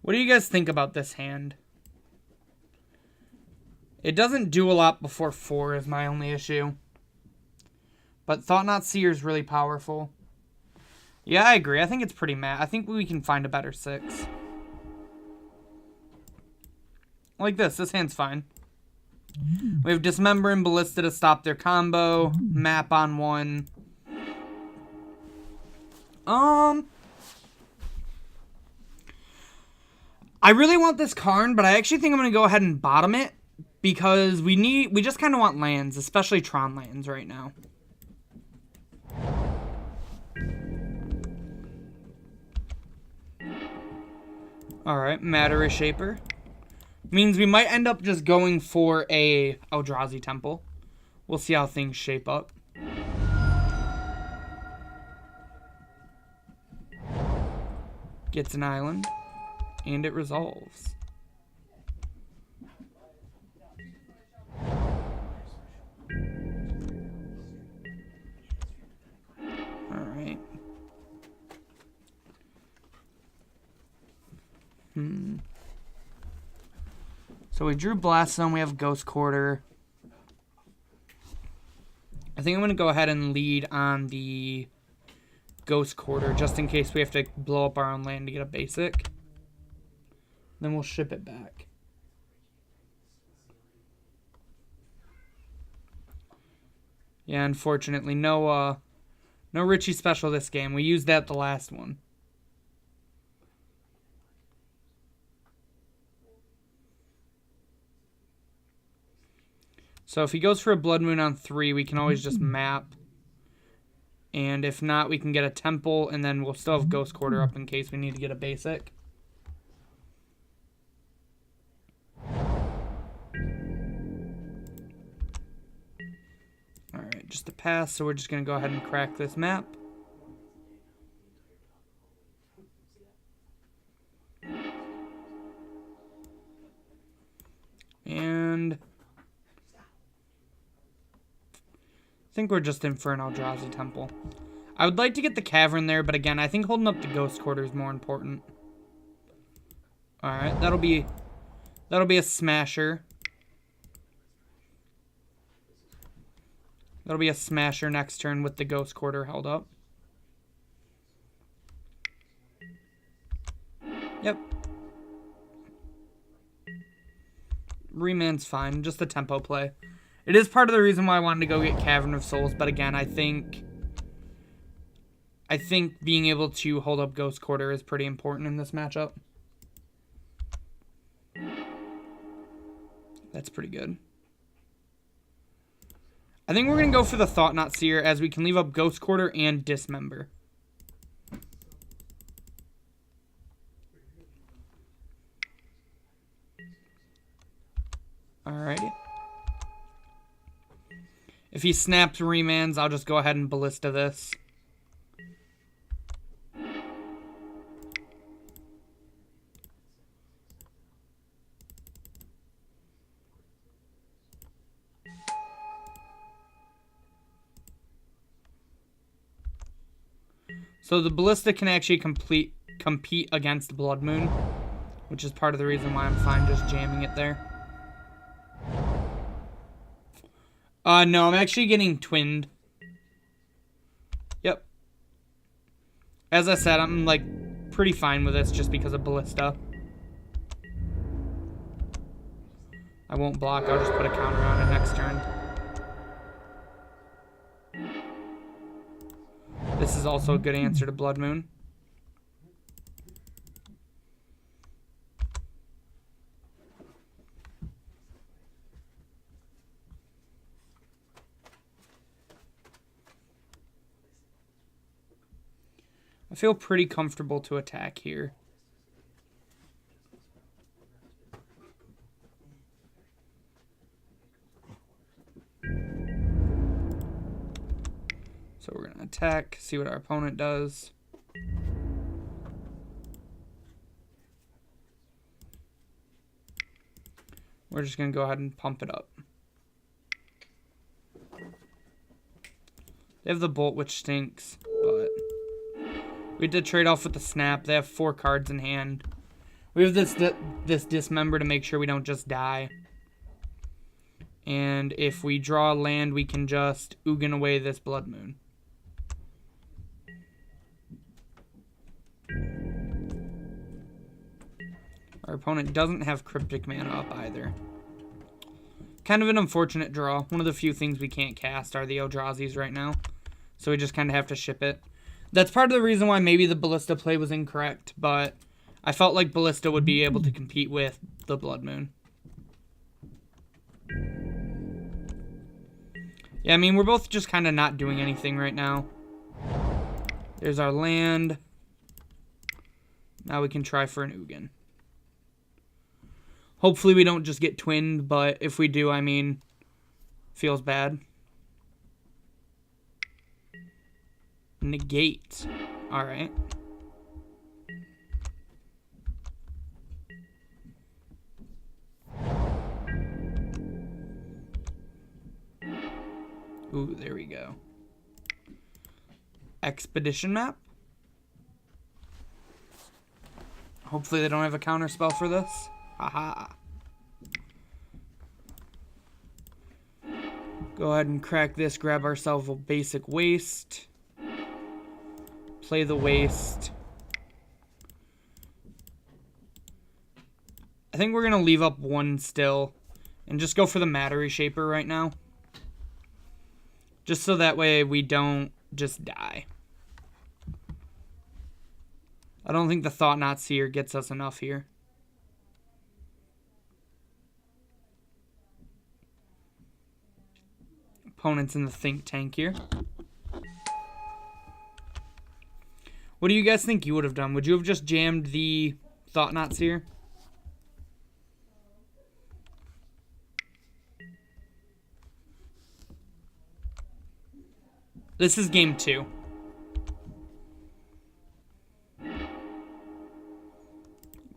What do you guys think about this hand? It doesn't do a lot before 4 is my only issue. But Thought-Knot Seer is really powerful. Yeah, I agree. I think it's pretty mad. I think we can find a better 6. Like this. This hand's fine. We have Dismember and Ballista to stop their combo. Map on 1. I really want this Karn, but I actually think I'm going to go ahead and bottom it. Because we just kind of want lands, especially Tron lands right now. Alright, Matter Shaper. Means we might end up just going for a Eldrazi Temple. We'll see how things shape up. Gets an island. And it resolves. Alright. So we drew Blast Zone, we have Ghost Quarter. I think I'm going to go ahead and lead on the Ghost Quarter, just in case we have to blow up our own land to get a basic. Then we'll ship it back. Yeah, unfortunately, no Richie special this game. We used that the last one. So if he goes for a Blood Moon on 3, we can always just map. And if not, we can get a Temple, and then we'll still have Ghost Quarter up in case we need to get a basic. Alright, just a pass, so we're just going to go ahead and crack this map. And I think we're just in for an Eldrazi Temple. I would like to get the Cavern there, but again, I think holding up the Ghost Quarter is more important. Alright, that'll be a smasher. That'll be a smasher next turn with the Ghost Quarter held up. Yep. Reman's fine, just a tempo play. It is part of the reason why I wanted to go get Cavern of Souls, but again, I think being able to hold up Ghost Quarter is pretty important in this matchup. That's pretty good. I think we're going to go for the Thought-Knot Seer, as we can leave up Ghost Quarter and Dismember. If he snaps remands, I'll just go ahead and Ballista this. So the Ballista can actually compete against Blood Moon, which is part of the reason why I'm fine just jamming it there. No, I'm actually getting twinned. Yep. As I said, I'm like pretty fine with this just because of Ballista. I won't block, I'll just put a counter on it next turn. This is also a good answer to Blood Moon. I feel pretty comfortable to attack here. So we're going to attack, see what our opponent does. We're just going to go ahead and pump it up. They have the Bolt, which stinks, but we did trade off with the Snap. They have 4 cards in hand. We have this Dismember to make sure we don't just die. And if we draw a land, we can just Ugin away this Blood Moon. Our opponent doesn't have Cryptic Mana up either. Kind of an unfortunate draw. One of the few things we can't cast are the Eldrazi's right now. So we just kind of have to ship it. That's part of the reason why maybe the Ballista play was incorrect, but I felt like Ballista would be able to compete with the Blood Moon. Yeah, I mean, we're both just kind of not doing anything right now. There's our land. Now we can try for an Ugin. Hopefully we don't just get twinned, but if we do, I mean, feels bad. Negate. Alright. Ooh, there we go. Expedition map. Hopefully they don't have a counter spell for this. Haha. Go ahead and crack this, grab ourselves a basic waste. Play the waste. I think we're going to leave up 1 still and just go for the Matter Reshaper right now. Just so that way we don't just die. I don't think the Thought-Knot Seer gets us enough here. Opponent's in the think tank here. What do you guys think you would have done? Would you have just jammed the Thought-Knot Seer? This is game 2.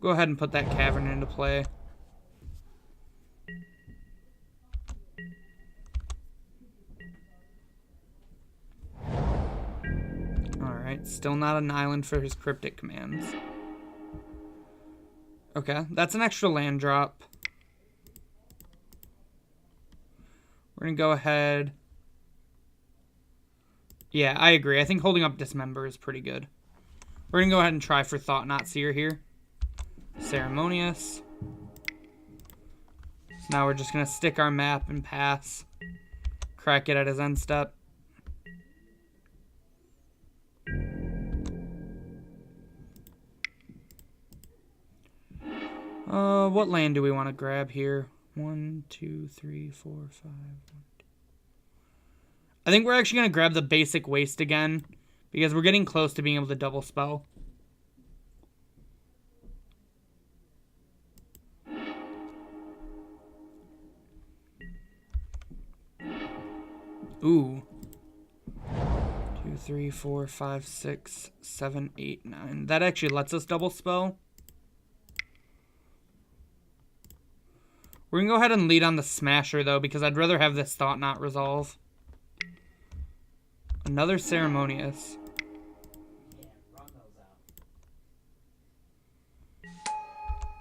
Go ahead and put that Cavern into play. Alright, still not an island for his cryptic commands. Okay, that's an extra land drop. We're going to go ahead. Yeah, I agree. I think holding up Dismember is pretty good. We're going to go ahead and try for Thought-Knot Seer here. Ceremonious. So now we're just going to stick our map and pass. Crack it at his end step. What land do we want to grab here? 1, 2, 3, 4, 5. 1, 2. I think we're actually going to grab the basic waste again because we're getting close to being able to double spell. Ooh. 2, 3, 4, 5, 6, 7, 8, 9. That actually lets us double spell. We're going to go ahead and lead on the Smasher, though, because I'd rather have this Thought Knot resolve. Another Ceremonious.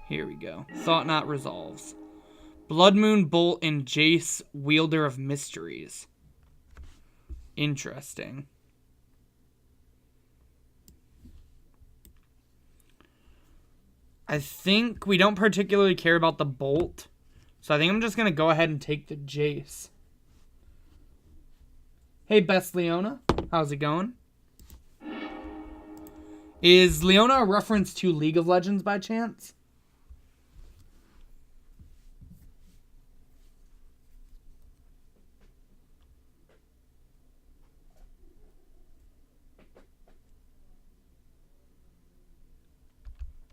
Here we go. Thought Knot resolves. Blood Moon, Bolt, and Jace, Wielder of Mysteries. Interesting. I think we don't particularly care about the Bolt. So I think I'm just going to go ahead and take the Jace. Hey, Best Leona. How's it going? Is Leona a reference to League of Legends by chance?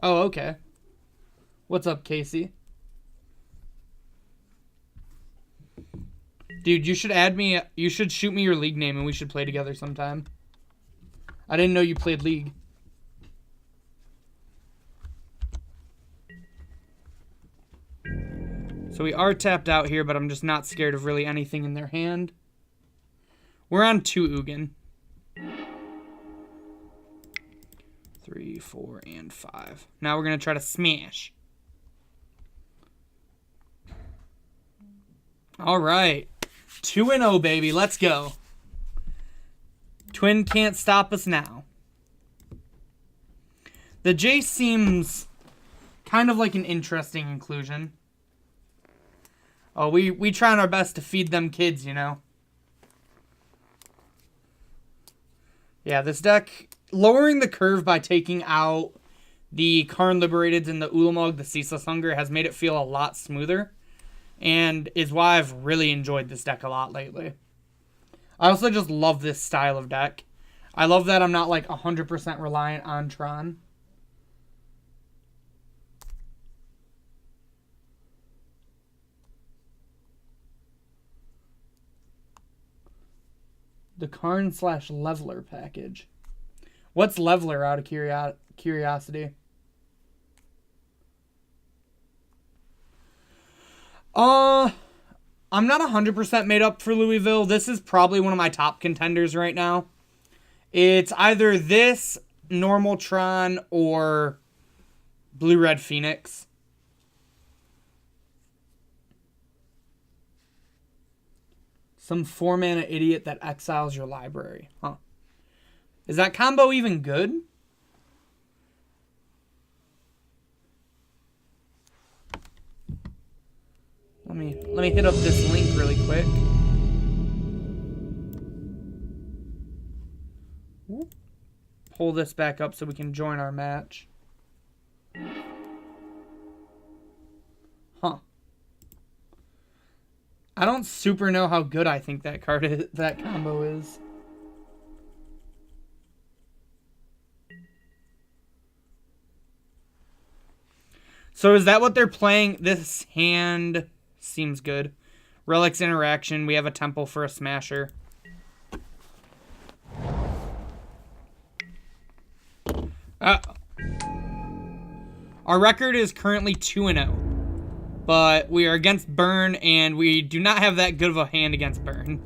Oh, okay. What's up, Casey? Dude, you should add me. You should shoot me your League name and we should play together sometime. I didn't know you played League. So we are tapped out here, but I'm just not scared of really anything in their hand. We're on 2 Ugin. 3, 4, and 5. Now we're going to try to smash. All right. 2-0, baby. Let's go. Twin can't stop us now. The Jace seems kind of like an interesting inclusion. Oh, we trying our best to feed them kids, you know. Yeah, this deck, lowering the curve by taking out the Karn Liberateds and the Ulamog, the Ceaseless Hunger, has made it feel a lot smoother. And is why I've really enjoyed this deck a lot lately. I also just love this style of deck. I love that I'm not like 100% reliant on Tron. The Karn / Leveler package. What's Leveler out of curiosity? I'm not 100% made up for Louisville. This is probably one of my top contenders right now. It's either this, normal Tron, or Blue-Red Phoenix. Some 4-mana idiot that exiles your library. Huh. Is that combo even good? Let me hit up this link really quick. Whoop. Pull this back up so we can join our match. Huh. I don't super know how good I think that card is, that combo is. So is that what they're playing? This hand seems good. Relics Interaction. We have a Temple for a Smasher. Our record is currently 2-0. But we are against Burn, and we do not have that good of a hand against Burn.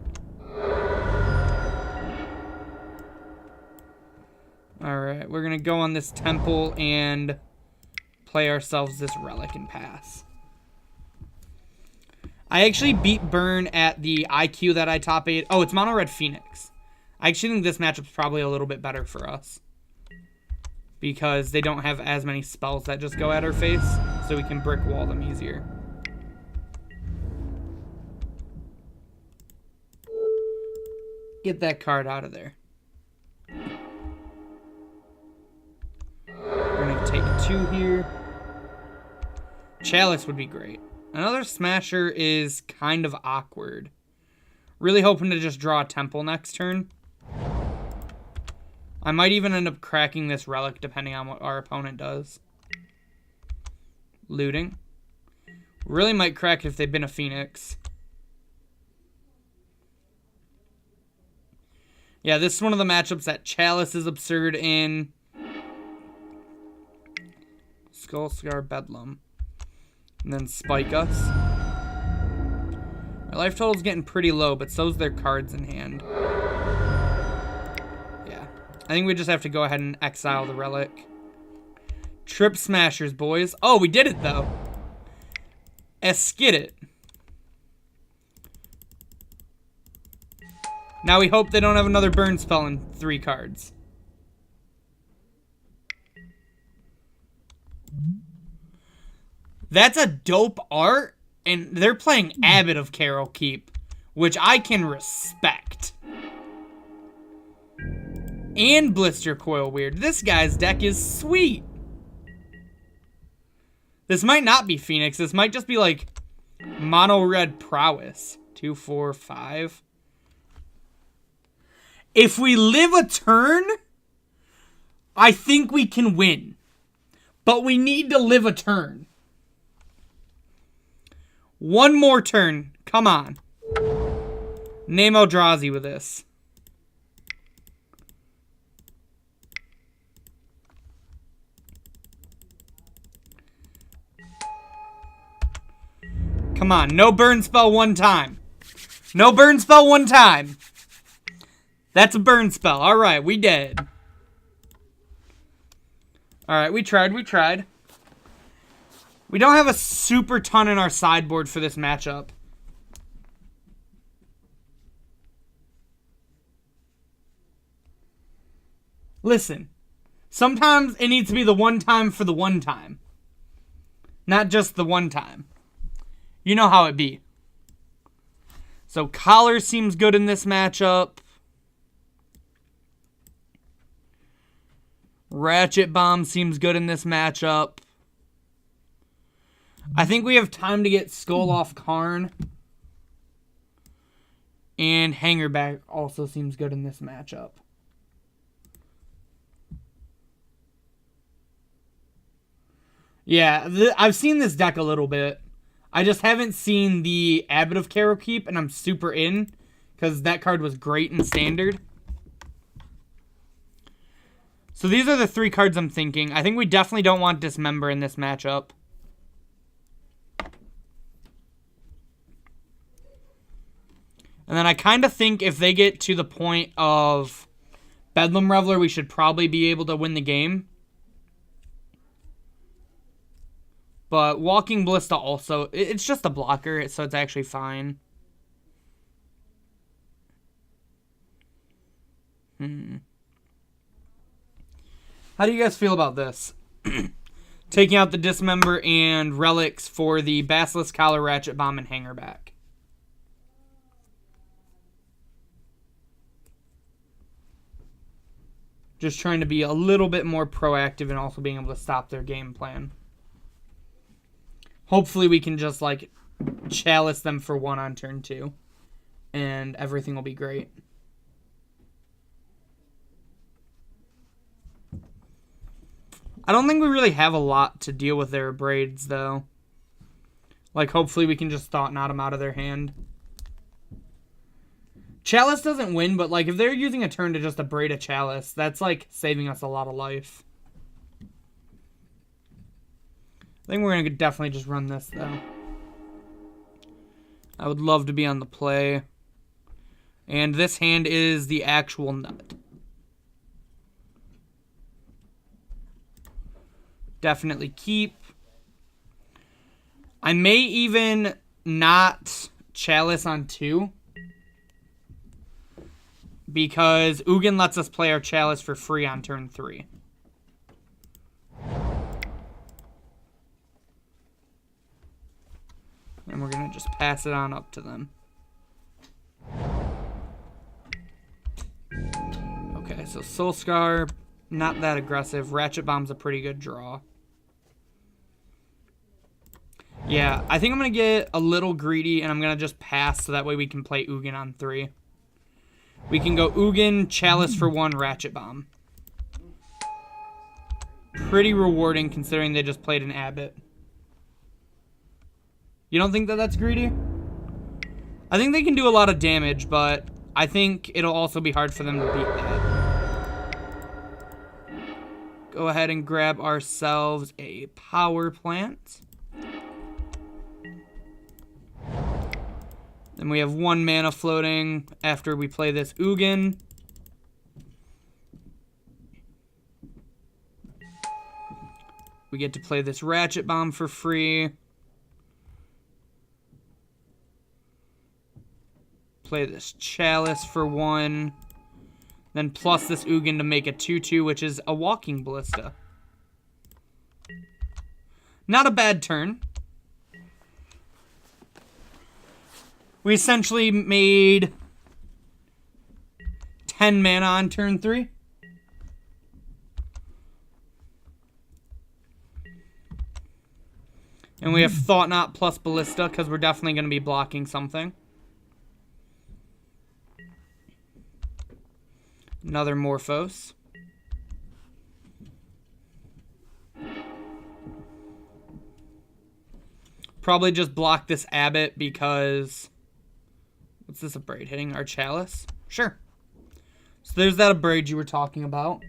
Alright, we're going to go on this Temple and play ourselves this Relic and pass. I actually beat Burn at the IQ that I top 8. Oh, it's Mono Red Phoenix. I actually think this matchup's probably a little bit better for us. Because they don't have as many spells that just go at our face. So we can brick wall them easier. Get that card out of there. We're going to take 2 here. Chalice would be great. Another Smasher is kind of awkward. Really hoping to just draw a Temple next turn. I might even end up cracking this Relic depending on what our opponent does. Looting. Really might crack it if they've been a Phoenix. Yeah, this is one of the matchups that Chalice is absurd in. Skullscar, Bedlam. And then Spike Us. Our life total's getting pretty low, but so's their cards in hand. Yeah. I think we just have to go ahead and exile the Relic. Trip Smashers, boys. Oh, we did it, though. Skid it. Now we hope they don't have another burn spell in 3 cards. That's a dope art, and they're playing Abbot of Carol Keep, which I can respect. And Blister Coil Weird. This guy's deck is sweet. This might not be Phoenix. This might just be like Mono Red Prowess. 2, 4, 5. If we live a turn, I think we can win. But we need to live a turn. One more turn. Come on. Name Eldrazi with this. Come on. No burn spell one time. No burn spell one time. That's a burn spell. Alright, we dead. Alright, we tried. We don't have a super ton in our sideboard for this matchup. Listen. Sometimes it needs to be the one time for the one time. Not just the one time. You know how it be. So Collar seems good in this matchup. Ratchet Bomb seems good in this matchup. I think we have time to get Skull off Karn. And Hangerback also seems good in this matchup. Yeah, I've seen this deck a little bit. I just haven't seen the Abbot of Carol Keep, and I'm super in, because that card was great in Standard. So these are the 3 cards I'm thinking. I think we definitely don't want Dismember in this matchup. And then I kind of think if they get to the point of Bedlam Reveler, we should probably be able to win the game. But Walking Ballista also, it's just a blocker, so it's actually fine. How do you guys feel about this? Taking out the Dismember and Relics for the Basilisk Collar, Ratchet Bomb, and Hangerback. Just trying to be a little bit more proactive and also being able to stop their game plan. Hopefully we can just, like, Chalice them for 1 on turn 2. And everything will be great. I don't think we really have a lot to deal with their Braids, though. Like, hopefully we can just Thought Knot them out of their hand. Chalice doesn't win, but, like, if they're using a turn to just Braid a Chalice, that's, like, saving us a lot of life. I think we're going to definitely just run this, though. I would love to be on the play. And this hand is the actual nut. Definitely keep. I may even not Chalice on 2. Because Ugin lets us play our Chalice for free on turn 3. And we're going to just pass it on up to them. Okay, so Soul Scar, not that aggressive. Ratchet Bomb's a pretty good draw. Yeah, I think I'm going to get a little greedy, and I'm going to just pass so that way we can play Ugin on 3. We can go Ugin, Chalice for 1, Ratchet Bomb. Pretty rewarding considering they just played an Abbot. You don't think that that's greedy? I think they can do a lot of damage, but I think it'll also be hard for them to beat that. Go ahead and grab ourselves a power plant. Then we have 1 mana floating after we play this Ugin. We get to play this Ratchet Bomb for free. Play this Chalice for 1. Then plus this Ugin to make a 2/2, which is a Walking Ballista. Not a bad turn. We essentially made 10 mana on turn 3. And we have Thought Knot plus Ballista because we're definitely going to be blocking something. Another Morphos. Probably just block this Abbot because... What's this Abrade hitting? Our Chalice? Sure. So there's that Abrade you were talking about.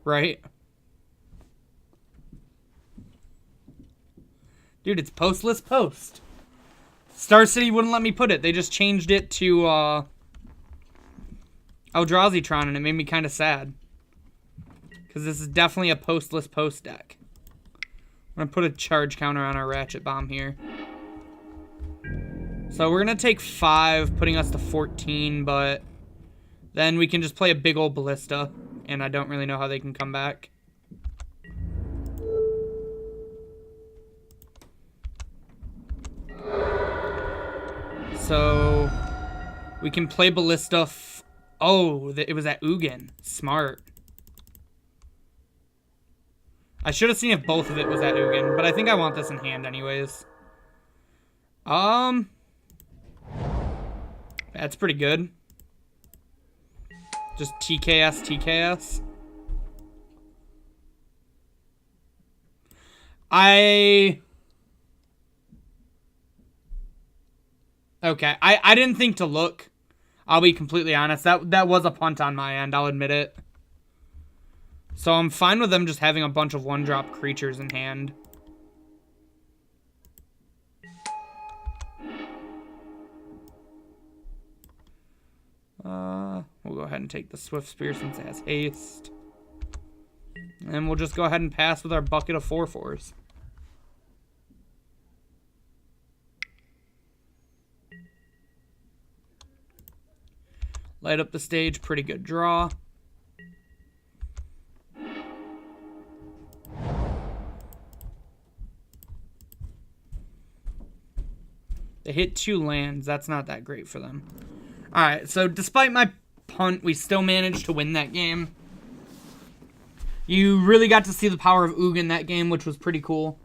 Right? Dude, it's postless post. Star City wouldn't let me put it. They just changed it to Eldrazi Tron, and it made me kind of sad. Because this is definitely a postless post deck. I'm going to put a charge counter on our Ratchet Bomb here. So we're going to take 5, putting us to 14, but then we can just play a big old Ballista, and I don't really know how they can come back. So we can play Ballista. Oh, it was at Ugin. Smart. I should have seen if both of it was at Ugin, but I think I want this in hand anyways. That's pretty good. Just TKS, TKS. Okay, I didn't think to look. I'll be completely honest. That was a punt on my end, I'll admit it. So I'm fine with them just having a bunch of 1-drop creatures in hand. We'll go ahead and take the Swift Spear since it has haste. And we'll just go ahead and pass with our bucket of 4/4s. Light up the stage, pretty good draw. They hit 2 lands. That's not that great for them. Alright, so despite my punt, we still managed to win that game. You really got to see the power of Ugin that game, which was pretty cool.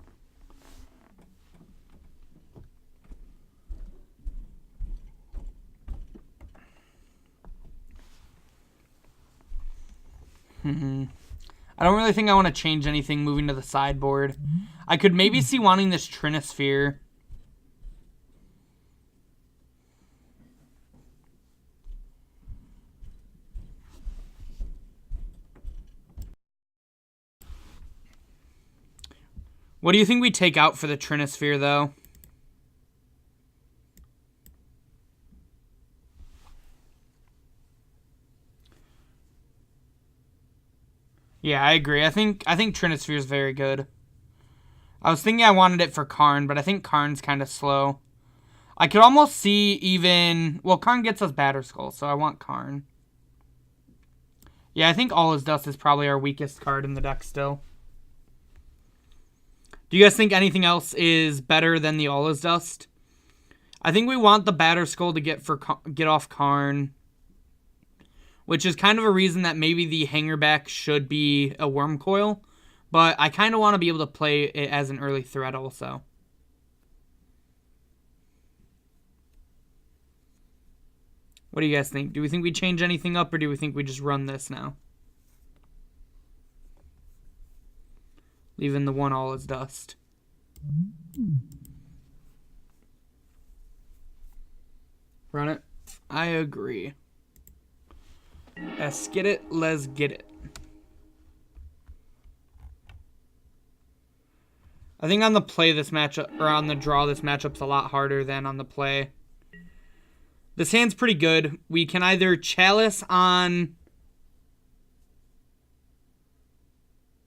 I don't really think I want to change anything moving to the sideboard. I could maybe see wanting this Trinisphere. What do you think we take out for the Trinisphere, though? Yeah, I agree. I think Trinisphere is very good. I was thinking I wanted it for Karn, but I think Karn's kind of slow. I could almost see even... Well, Karn gets us Batterskull, so I want Karn. Yeah, I think All Is Dust is probably our weakest card in the deck still. Do you guys think anything else is better than the All Is Dust? I think we want the Batterskull to get off Karn, which is kind of a reason that maybe the Hangerback should be a Wormcoil, but I kind of want to be able to play it as an early threat also. What do you guys think? Do we think we change anything up, or do we think we just run this now? Leaving the 1 All Is Dust. Run it. I agree. Let's get it. Let's get it. I think on the play this matchup, or on the draw, this matchup's a lot harder than on the play. This hand's pretty good. We can either Chalice on...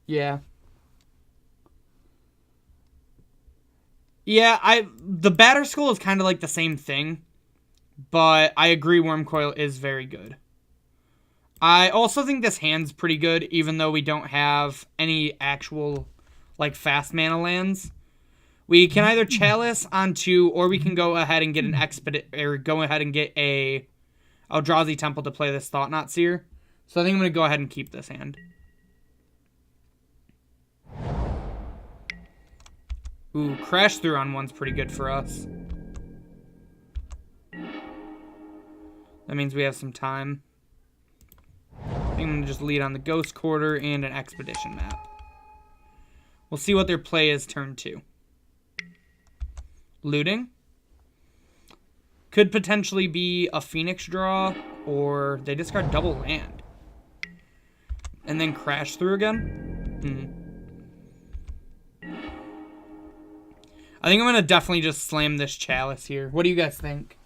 Yeah. Yeah, the Batter Skull is kind of like the same thing. But I agree Wormcoil is very good. I also think this hand's pretty good, even though we don't have any actual, like, fast mana lands. We can either Chalice onto, or we can go ahead and get an or go ahead and get a Eldrazi Temple to play this Thought-Knot Seer. So I think I'm going to go ahead and keep this hand. Ooh, Crash Through on one's pretty good for us. That means we have some time. I think I'm going to just lead on the Ghost Quarter and an Expedition map. We'll see what their play is turn 2. Looting. Could potentially be a Phoenix draw, or they discard double land. And then Crash Through again? I think I'm going to definitely just slam this Chalice here. What do you guys think?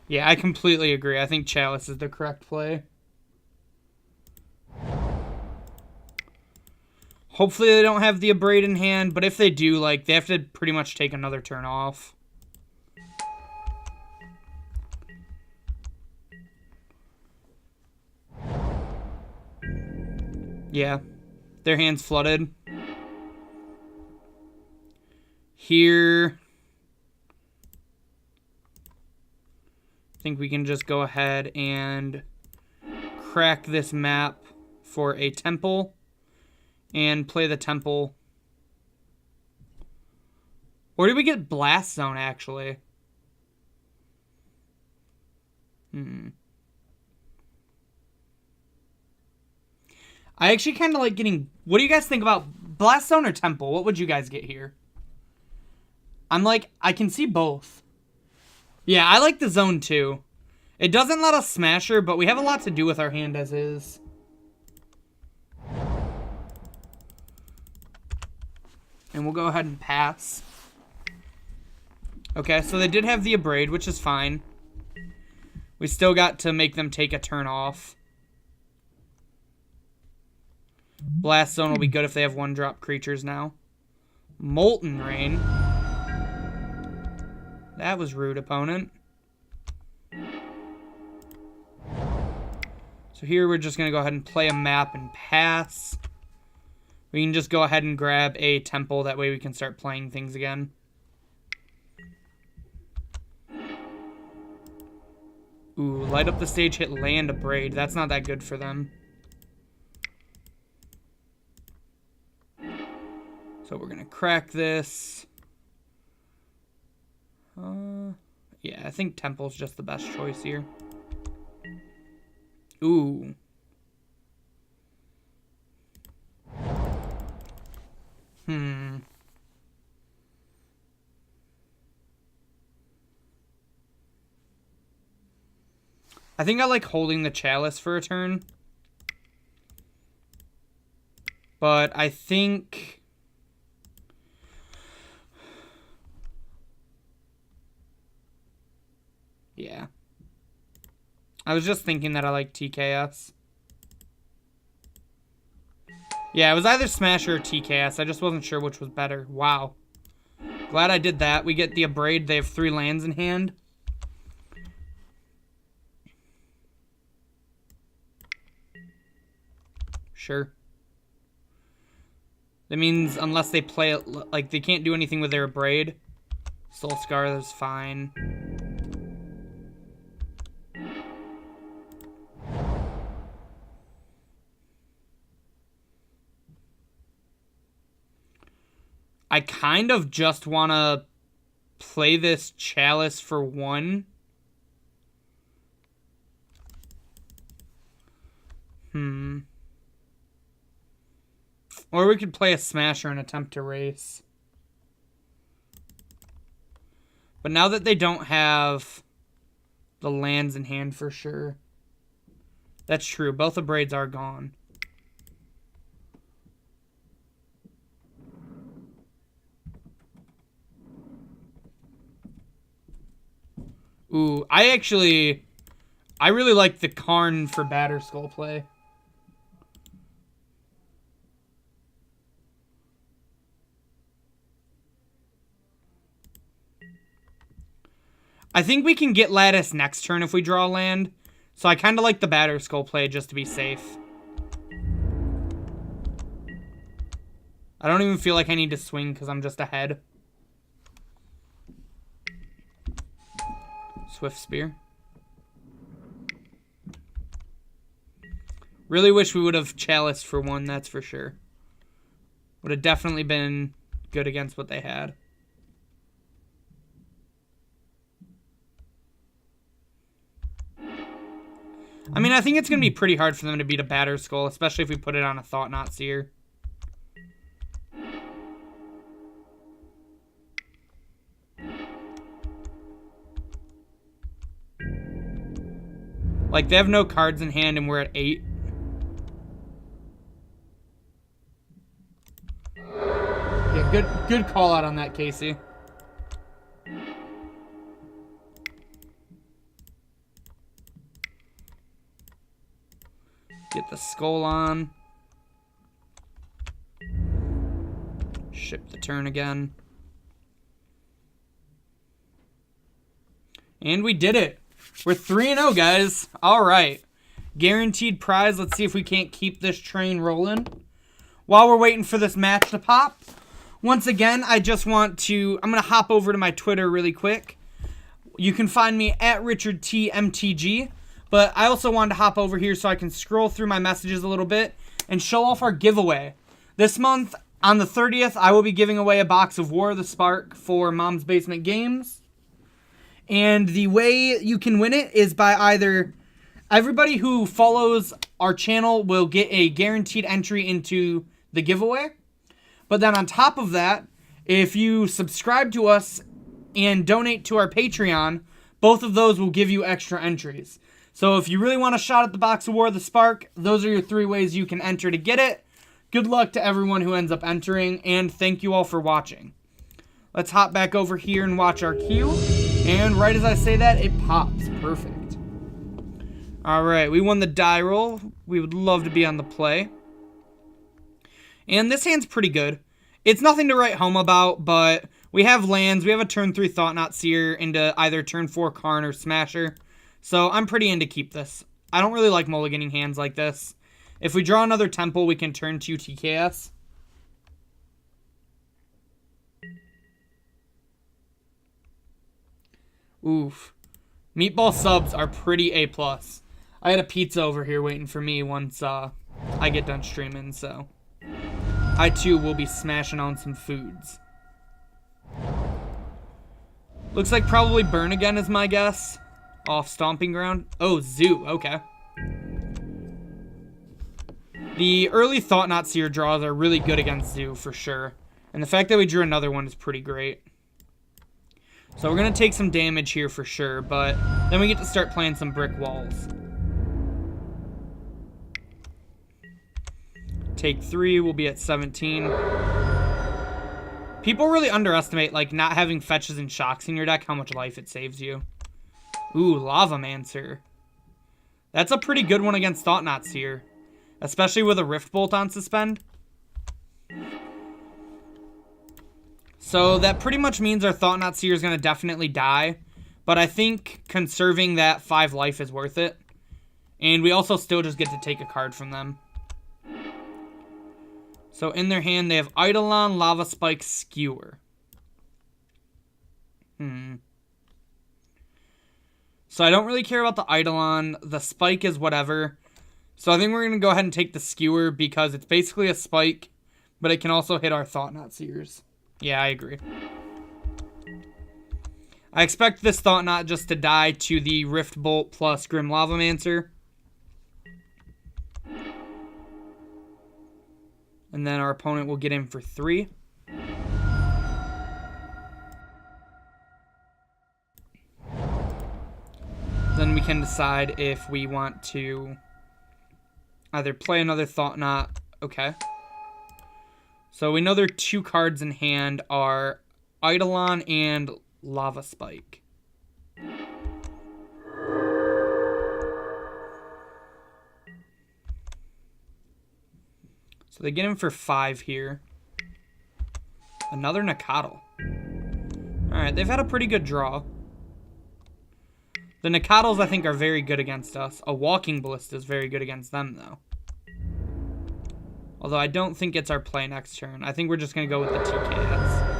Yeah, I completely agree. I think Chalice is the correct play. Hopefully they don't have the Abrade in hand, but if they do, like, they have to pretty much take another turn off. Yeah, their hand's flooded. Here, I think we can just go ahead and crack this map for a temple and play the temple. Or did we get Blast Zone, actually? I actually kind of like getting... What do you guys think about Blast Zone or Temple? What would you guys get here? I'm like, I can see both. Yeah, I like the zone too. It doesn't let us smash her, but we have a lot to do with our hand as is. And we'll go ahead and pass. Okay, so they did have the Abrade, which is fine. We still got to make them take a turn off. Blast Zone will be good if they have one-drop creatures now. Molten Rain. That was rude, opponent. So here we're just going to go ahead and play a map and pass. We can just go ahead and grab a temple. That way we can start playing things again. Ooh, light up the stage, hit land Abrade. That's not that good for them. So we're going to crack this. Yeah, I think Temple's just the best choice here. Ooh. I think I like holding the Chalice for a turn. But I think... Yeah. I was just thinking that I like TKS. Yeah, it was either Smash or TKS. I just wasn't sure which was better. Wow. Glad I did that. We get the Abrade. They have 3 lands in hand. Sure. That means unless they play it, like, they can't do anything with their Abrade. Soul Scar is fine. I kind of just want to play this Chalice for 1. Or we could play a Smasher and attempt to race. But now that they don't have the lands in hand for sure. That's true. Both the Braids are gone. Ooh, I really like the Karn for Batterskull play. I think we can get Lattice next turn if we draw land. So I kind of like the Batterskull play just to be safe. I don't even feel like I need to swing because I'm just ahead. Swift Spear. Really wish we would have Chaliced for one, that's for sure. Would have definitely been good against what they had. I mean, I think it's going to be pretty hard for them to beat a Batterskull, especially if we put it on a Thought-Knot Seer. Like, they have no cards in hand and we're at 8. Yeah, good call out on that, Casey. Get the skull on. Ship the turn again. And we did it. We're 3-0, guys. All right. Guaranteed prize. Let's see if we can't keep this train rolling. While we're waiting for this match to pop, once again, I just want to... I'm going to hop over to my Twitter really quick. You can find me at RichardTMTG. But I also wanted to hop over here so I can scroll through my messages a little bit and show off our giveaway. This month, on the 30th, I will be giving away a box of War of the Spark for Mom's Basement Games. And the way you can win it is by either... Everybody who follows our channel will get a guaranteed entry into the giveaway. But then on top of that, if you subscribe to us and donate to our Patreon, both of those will give you extra entries. So if you really want a shot at the box of War of the Spark, those are your 3 ways you can enter to get it. Good luck to everyone who ends up entering, and thank you all for watching. Let's hop back over here and watch our queue. And right as I say that, it pops. Perfect. Alright, we won the die roll. We would love to be on the play. And this hand's pretty good. It's nothing to write home about, but we have lands. We have a turn 3 Thought-Knot Seer into either turn 4 Karn or Smasher. So I'm pretty into keep this. I don't really like mulliganing hands like this. If we draw another Temple, we can turn 2 TKS. Oof. Meatball subs are pretty A+. I had a pizza over here waiting for me once I get done streaming, so I too will be smashing on some foods. Looks like probably Burn Again is my guess. Off Stomping Ground. Oh, Zoo. Okay. The early Thought-Knot Seer draws are really good against Zoo, for sure. And the fact that we drew another one is pretty great. So we're going to take some damage here for sure, but then we get to start playing some brick walls. Take 3, we'll be at 17. People really underestimate, like, not having fetches and shocks in your deck, how much life it saves you. Ooh, Lavamancer. That's a pretty good one against Thought-Knot Seer. Especially with a Rift Bolt on Suspend. So that pretty much means our Thought-Knot Seer is going to definitely die. But I think conserving that 5 life is worth it. And we also still just get to take a card from them. So in their hand, they have Eidolon, Lava Spike, Skewer. So I don't really care about the Eidolon. The Spike is whatever. So I think we're going to go ahead and take the Skewer because it's basically a Spike, but it can also hit our Thought-Knot Seers. Yeah, I agree. I expect this Thought-Knot just to die to the Rift Bolt plus Grim Lavamancer. And then our opponent will get in for 3. Then we can decide if we want to either play another Thought Knot. Okay. So we know their 2 cards in hand are Eidolon and Lava Spike. So they get in for 5 here. Another Nakatl. Alright, they've had a pretty good draw. The Nakatls, I think, are very good against us. A Walking Ballista is very good against them, though. Although I don't think it's our play next turn. I think we're just going to go with the TKS.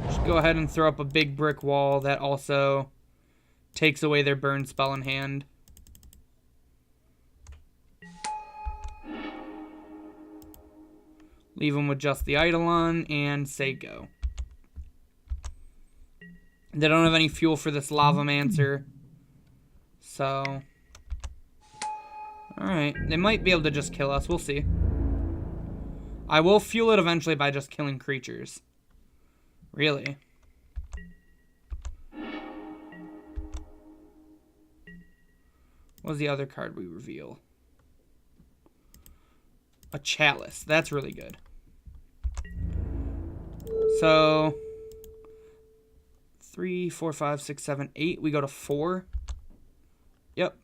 Just go ahead and throw up a big brick wall that also takes away their burn spell in hand. Leave them with just the Eidolon and say go. They don't have any fuel for this Lavamancer. So. Alright. They might be able to just kill us. We'll see. I will fuel it eventually by just killing creatures. Really. What was the other card we reveal? A Chalice. That's really good. So 3, 4, 5, 6, 7, 8. We go to 4. Yep.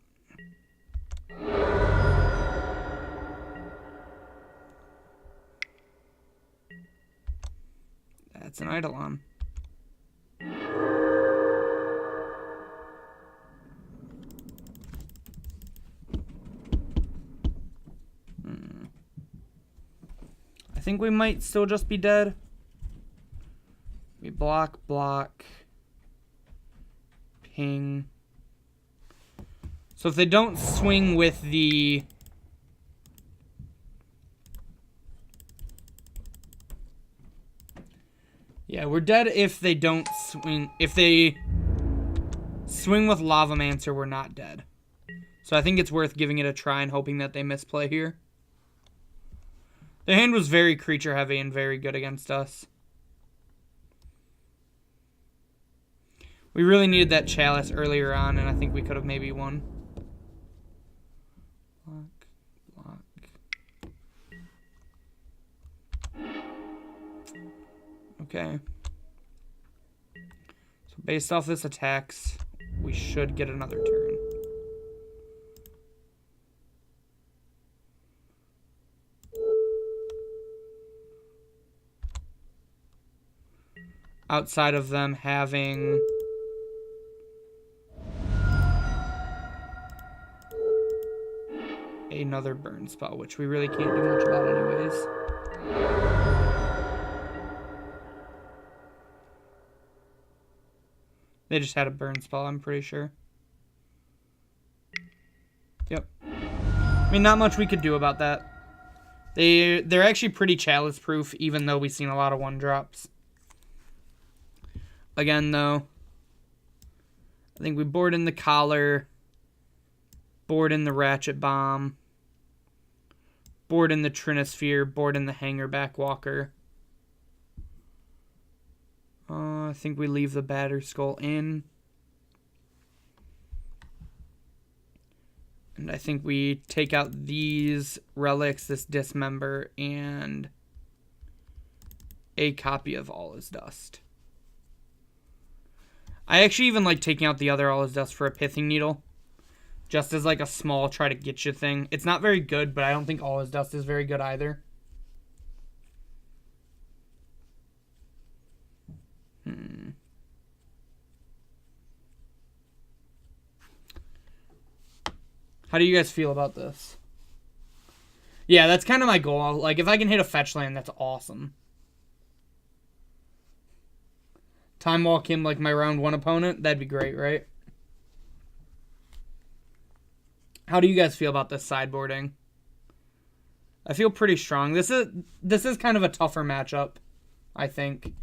That's an Eidolon. I think we might still just be dead. We block, ping. So if they don't swing with the... Yeah, we're dead if they don't swing. If they swing with Lavamancer, we're not dead. So I think it's worth giving it a try and hoping that they misplay here. Their hand was very creature heavy and very good against us. We really needed that Chalice earlier on, and I think we could have maybe won. Block. Okay. So based off this attacks, we should get another turn. Outside of them having... another burn spell, which we really can't do much about anyways. They just had a burn spell, I'm pretty sure. Yep. I mean, not much we could do about that. They're actually pretty Chalice proof, even though we've seen a lot of 1-drops. Again, though, I think we board in the Collar, board in the Ratchet Bomb, board in the Trinisphere, board in the Hanger Backwalker. I think we leave the Battered Skull in. And I think we take out these relics, this Dismember, and a copy of All Is Dust. I actually even like taking out the other All Is Dust for a Pithing Needle. Just as like a small try to get you thing. It's not very good, but I don't think All Is Dust is very good either. How do you guys feel about this? Yeah, that's kind of my goal. Like, if I can hit a fetch land, that's awesome. Time walk him like my round 1 opponent, that'd be great, right? How do you guys feel about this sideboarding? I feel pretty strong. This is kind of a tougher matchup, I think.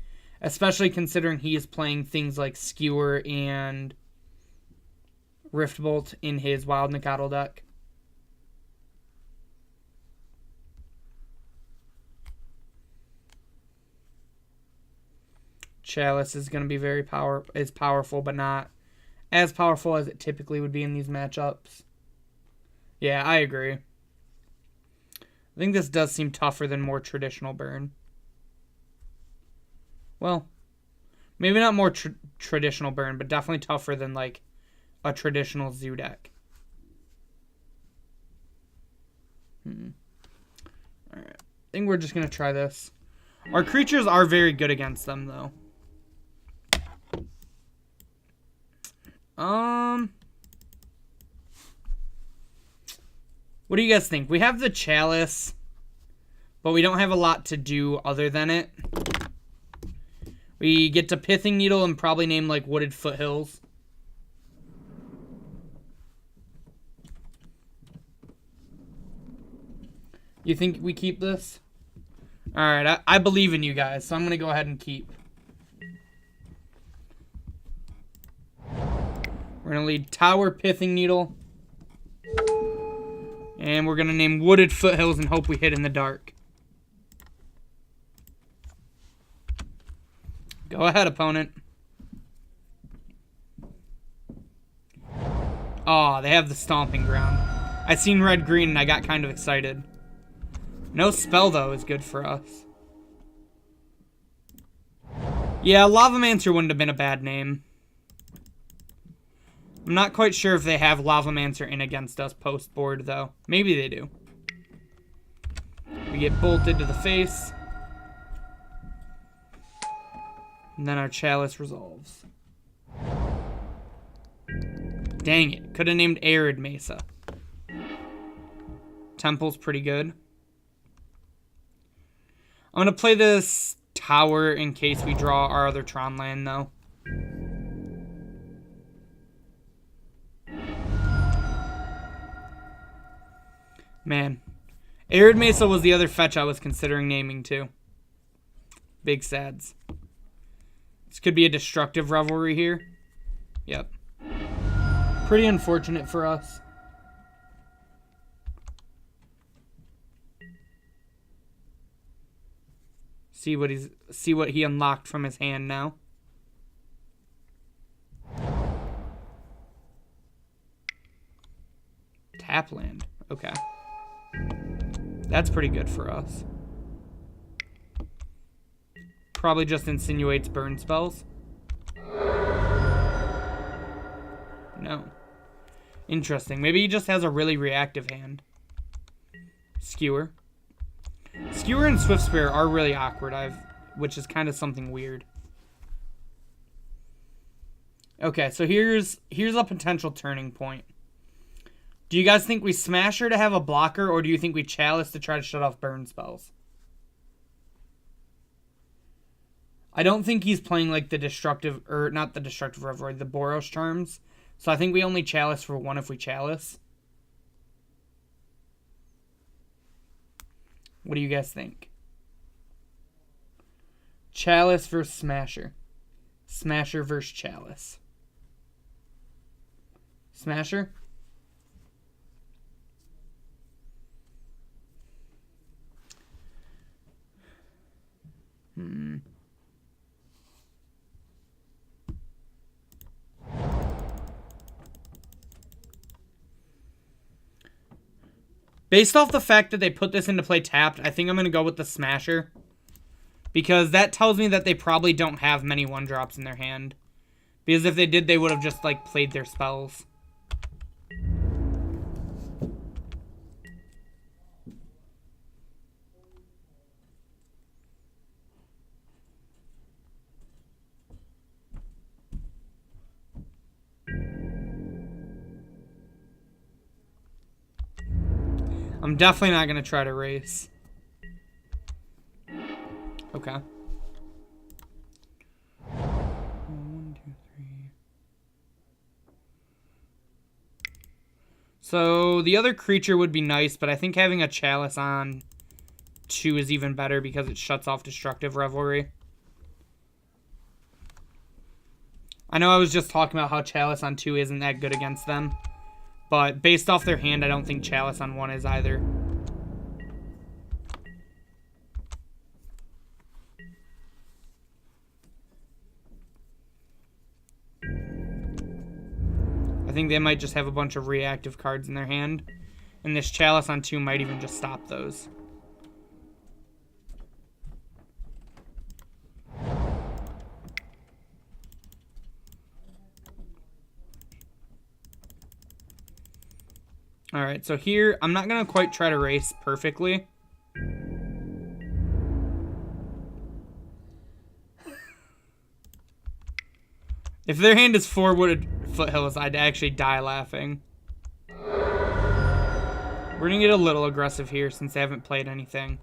Especially considering he is playing things like Skewer and Riftbolt in his Wild Nakatl deck. Chalice is going to be powerful, but not as powerful as it typically would be in these matchups. Yeah, I agree. I think this does seem tougher than more traditional burn. Well, maybe not more traditional burn, but definitely tougher than like a traditional zoo deck. Alright. I think we're just going to try this. Our creatures are very good against them, though. What do you guys think? We have the Chalice, but we don't have a lot to do other than it. We get to Pithing Needle and probably name like Wooded Foothills. You think we keep this? Alright, I believe in you guys, so I'm going to go ahead and keep. We're going to lead Tower, Pithing Needle. And we're going to name Wooded Foothills and hope we hit in the dark. Go ahead, opponent. Oh, they have the Stomping Ground. I seen red-green and I got kind of excited. No spell, though, is good for us. Yeah, Lavamancer wouldn't have been a bad name. I'm not quite sure if they have Lavamancer in against us post-board, though. Maybe they do. We get bolted to the face. And then our Chalice resolves. Dang it. Could have named Arid Mesa. Temple's pretty good. I'm going to play this Tower in case we draw our other Tron land, though. Man. Arid Mesa was the other fetch I was considering naming, too. Big sads. This could be a destructive Revelry here. Yep. Pretty unfortunate for us. See what he unlocked from his hand now. Tap land. Okay. That's pretty good for us. Probably just insinuates burn spells. No. Interesting. Maybe he just has a really reactive hand. Skewer. Skewer and Swift Spear are really awkward, which is kind of something weird. Okay, so here's a potential turning point. Do you guys think we Smash her to have a blocker, or do you think we Chalice to try to shut off burn spells? I don't think he's playing like the destructive, or not the destructive Revelry, the Boros Charms. So I think we only Chalice for one if we Chalice. What do you guys think? Chalice versus Smasher. Smasher versus Chalice. Smasher? Based off the fact that they put this into play tapped, I think I'm going to go with the Smasher. Because that tells me that they probably don't have many 1-drops in their hand. Because if they did, they would have just, like, played their spells. I'm definitely not going to try to race. Okay. 1, 2, 3. So the other creature would be nice, but I think having a Chalice on 2 is even better because it shuts off Destructive Revelry. I know I was just talking about how Chalice on 2 isn't that good against them. But based off their hand, I don't think Chalice on 1 is either. I think they might just have a bunch of reactive cards in their hand. And this Chalice on 2 might even just stop those. Alright, so here, I'm not going to quite try to race perfectly. If their hand is 4 wooded foothills, I'd actually die laughing. We're going to get a little aggressive here since they haven't played anything.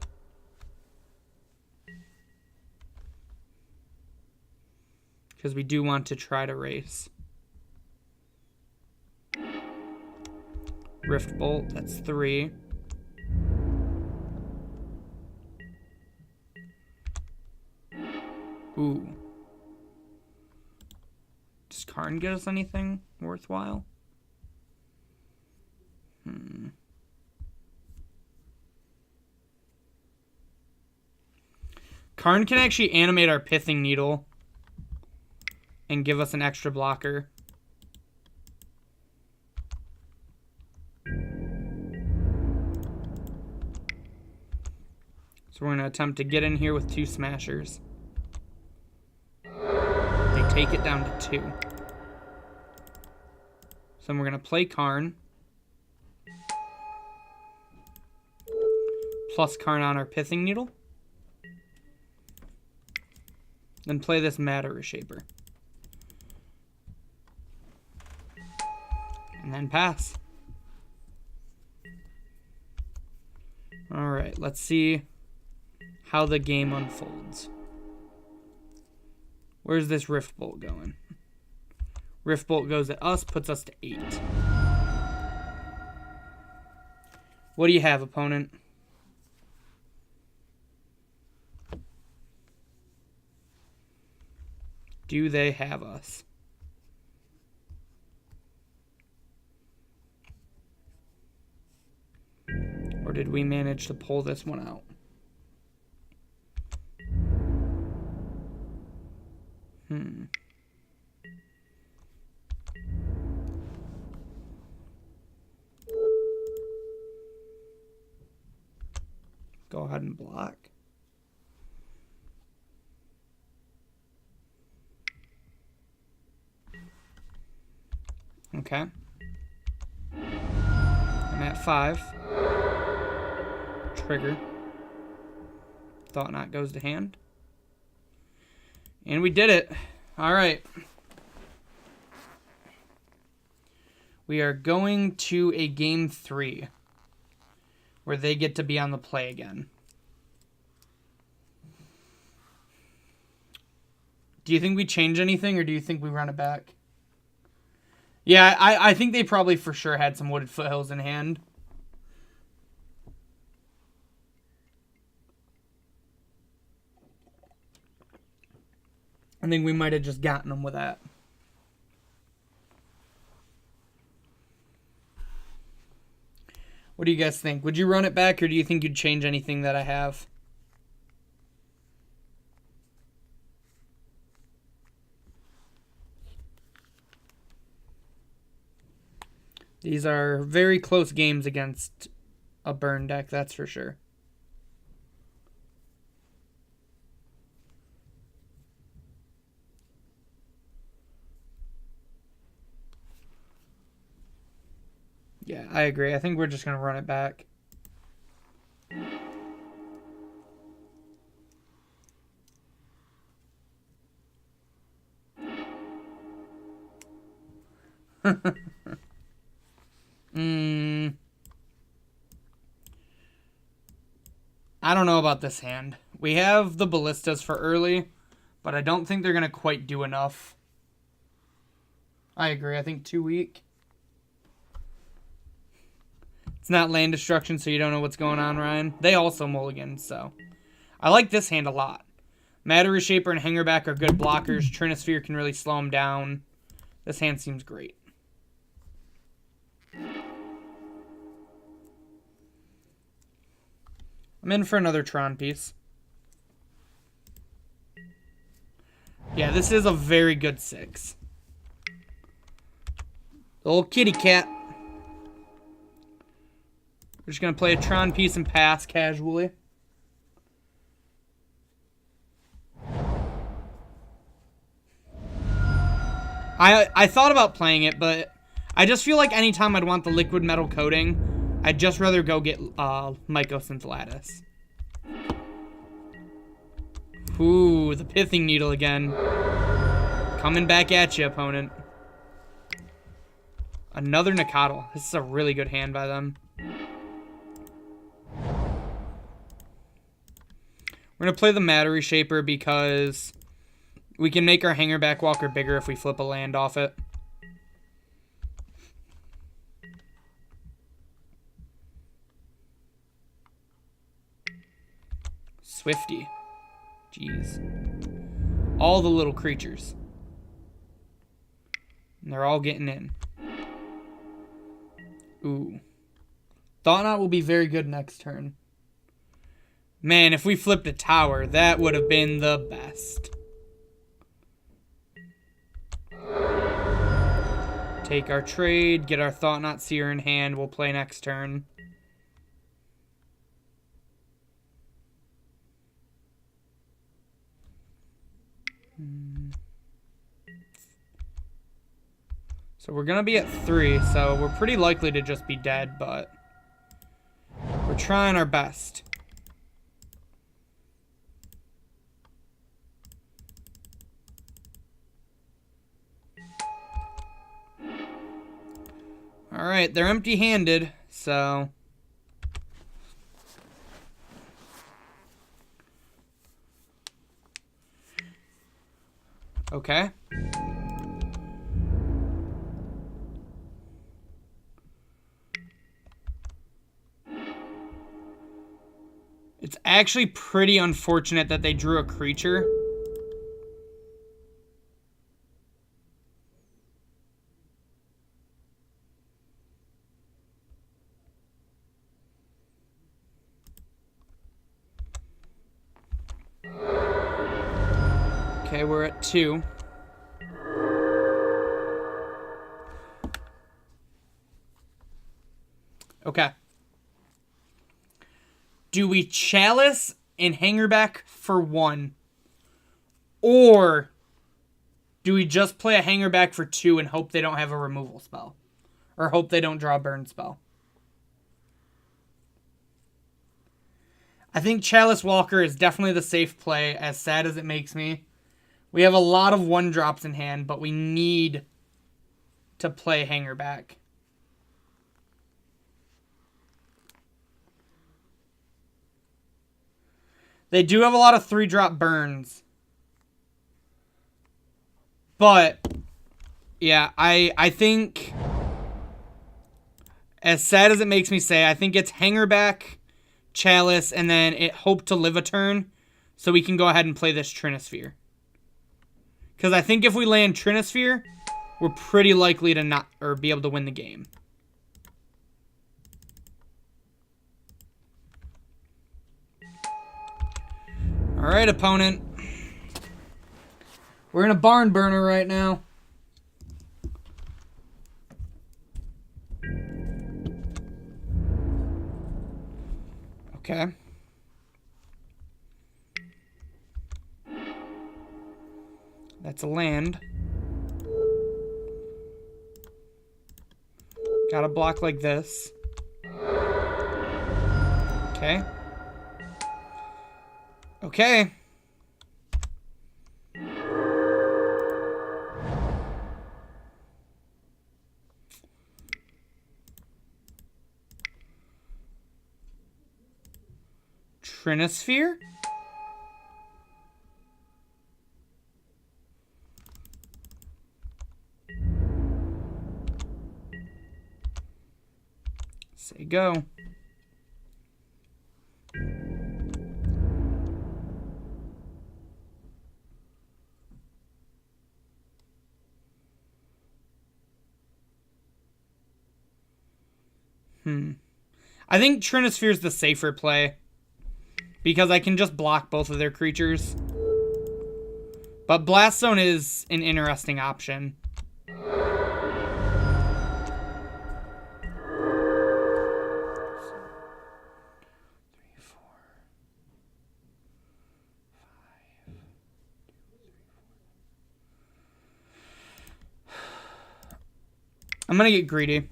Because we do want to try to race. Rift Bolt, that's 3. Ooh. Does Karn get us anything worthwhile? Karn can actually animate our Pithing Needle and give us an extra blocker. So we're going to attempt to get in here with 2 smashers. They take it down to 2. So we're going to play Karn. Plus Karn on our Pithing Needle. Then play this Matter Reshaper. And then pass. Alright, let's see how the game unfolds. Where's this Rift Bolt going? Rift Bolt goes at us, puts us to 8. What do you have, opponent? Do they have us? Or did we manage to pull this one out? Go ahead and block. Okay. I'm at 5. Trigger. Thought Knot goes to hand. And we did it. Alright. We are going to a game 3. Where they get to be on the play again. Do you think we change anything, or do you think we run it back? Yeah, I think they probably for sure had some wooded foothills in hand. I think we might have just gotten them with that. What do you guys think? Would you run it back, or do you think you'd change anything that I have? These are very close games against a burn deck, that's for sure. Yeah, I agree. I think we're just going to run it back. I don't know about this hand. We have the ballistas for early, but I don't think they're going to quite do enough. I agree. I think too weak. It's not land destruction, so you don't know what's going on, Ryan. They also mulligan, so. I like this hand a lot. Matter Reshaper and Hangerback are good blockers. Trinosphere can really slow them down. This hand seems great. I'm in for another Tron piece. Yeah, this is a very good 6. The old kitty cat. We're just going to play a Tron piece and pass casually. I thought about playing it, but I just feel like anytime I'd want the liquid metal coating, I'd just rather go get Mycosynth Lattice. Ooh, the Pithing Needle again. Coming back at you, opponent. Another Nacatl. This is a really good hand by them. We're going to play the Matter Reshaper because we can make our Hangerback Walker bigger if we flip a land off it. Swifty. Jeez. All the little creatures. And they're all getting in. Ooh. Thought-Knot will be very good next turn. Man, if we flipped a tower, that would have been the best. Take our trade, get our Thought-Knot Seer in hand, we'll play next turn. So we're going to be at 3, so we're pretty likely to just be dead, but we're trying our best. Alright, they're empty-handed, so okay. It's actually pretty unfortunate that they drew a creature. Okay, we're at 2. Okay. Do we Chalice and Hangerback for 1? Or do we just play a Hangerback for 2 and hope they don't have a removal spell? Or hope they don't draw a burn spell? I think Chalice Walker is definitely the safe play, as sad as it makes me. We have a lot of 1-drops in hand, but we need to play Hangerback. They do have a lot of 3-drop burns. But, yeah, I think, as sad as it makes me say, I think it's Hangerback, Chalice, and then it hope to live a turn, so we can go ahead and play this Trinisphere. Because I think if we land Trinisphere, we're pretty likely to not, or be able to win the game. Alright, opponent. We're in a barn burner right now. Okay. That's a land. Gotta block like this. Okay. Okay. Trinisphere? Say go. I think Trinisphere is the safer play, because I can just block both of their creatures. But Blast Zone is an interesting option. I'm going to get greedy.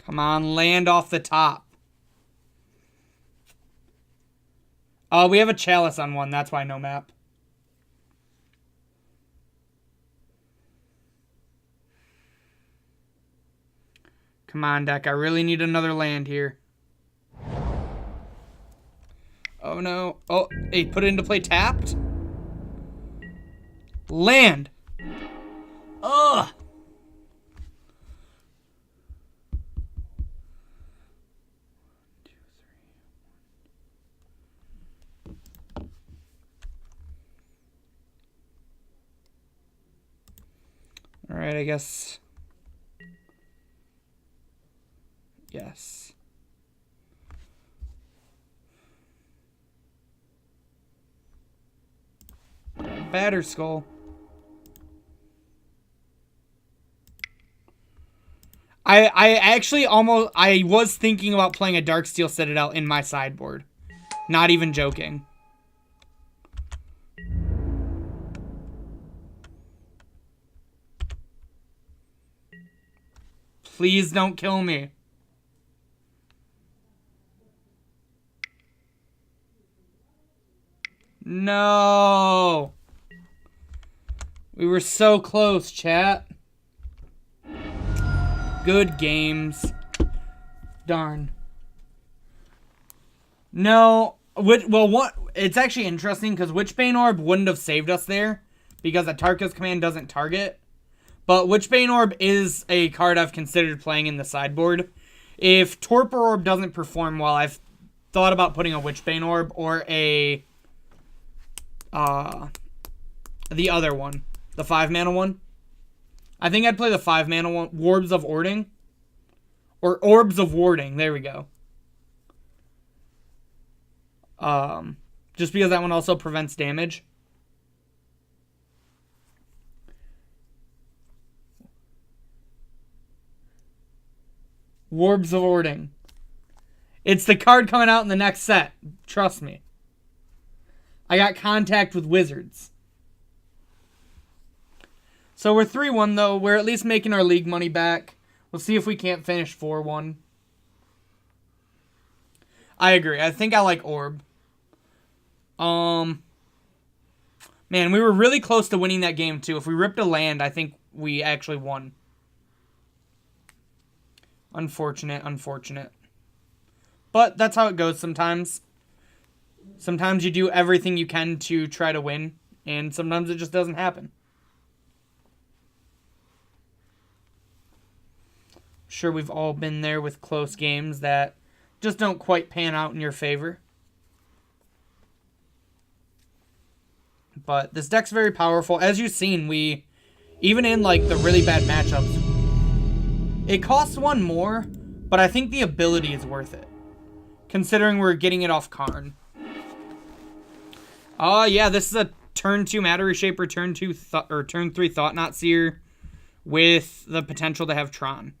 Come on, land off the top. Oh, we have a chalice on one. That's why no map. Come on, deck. I really need another land here. Oh, no. Oh, hey, put it into play tapped. Land. Ugh. All right, I guess. Yes. Batter skull. I actually I was thinking about playing a Darksteel Citadel in my sideboard. Not even joking. Please don't kill me. No. We were so close, chat. Good games. Darn. No. Well, what? It's actually interesting because Witchbane Orb wouldn't have saved us there because Atarka's command doesn't target. But Witchbane Orb is a card I've considered playing in the sideboard. If Torpor Orb doesn't perform well, I've thought about putting a Witchbane Orb or a the other one, the 5-mana one. I think I'd play the 5-mana one, Orbs of Warding, or Orbs of Warding. There we go. Just because that one also prevents damage. Orbs of Warding. It's the card coming out in the next set. Trust me. I got contact with wizards. So we're 3-1 though. We're at least making our league money back. We'll see if we can't finish 4-1. I agree. I think I like Orb. Man, we were really close to winning that game too. If we ripped a land, I think we actually won. Unfortunate, unfortunate. But that's how it goes sometimes. Sometimes you do everything you can to try to win, and sometimes it just doesn't happen. Sure, we've all been there with close games that just don't quite pan out in your favor. But this deck's very powerful. As you've seen, we, even in like the really bad matchups, it costs one more, but I think the ability is worth it. Considering we're getting it off Karn. Oh, yeah, this is a turn 2 Matter Reshaper, turn 3 Thought-Knot Seer with the potential to have Tron.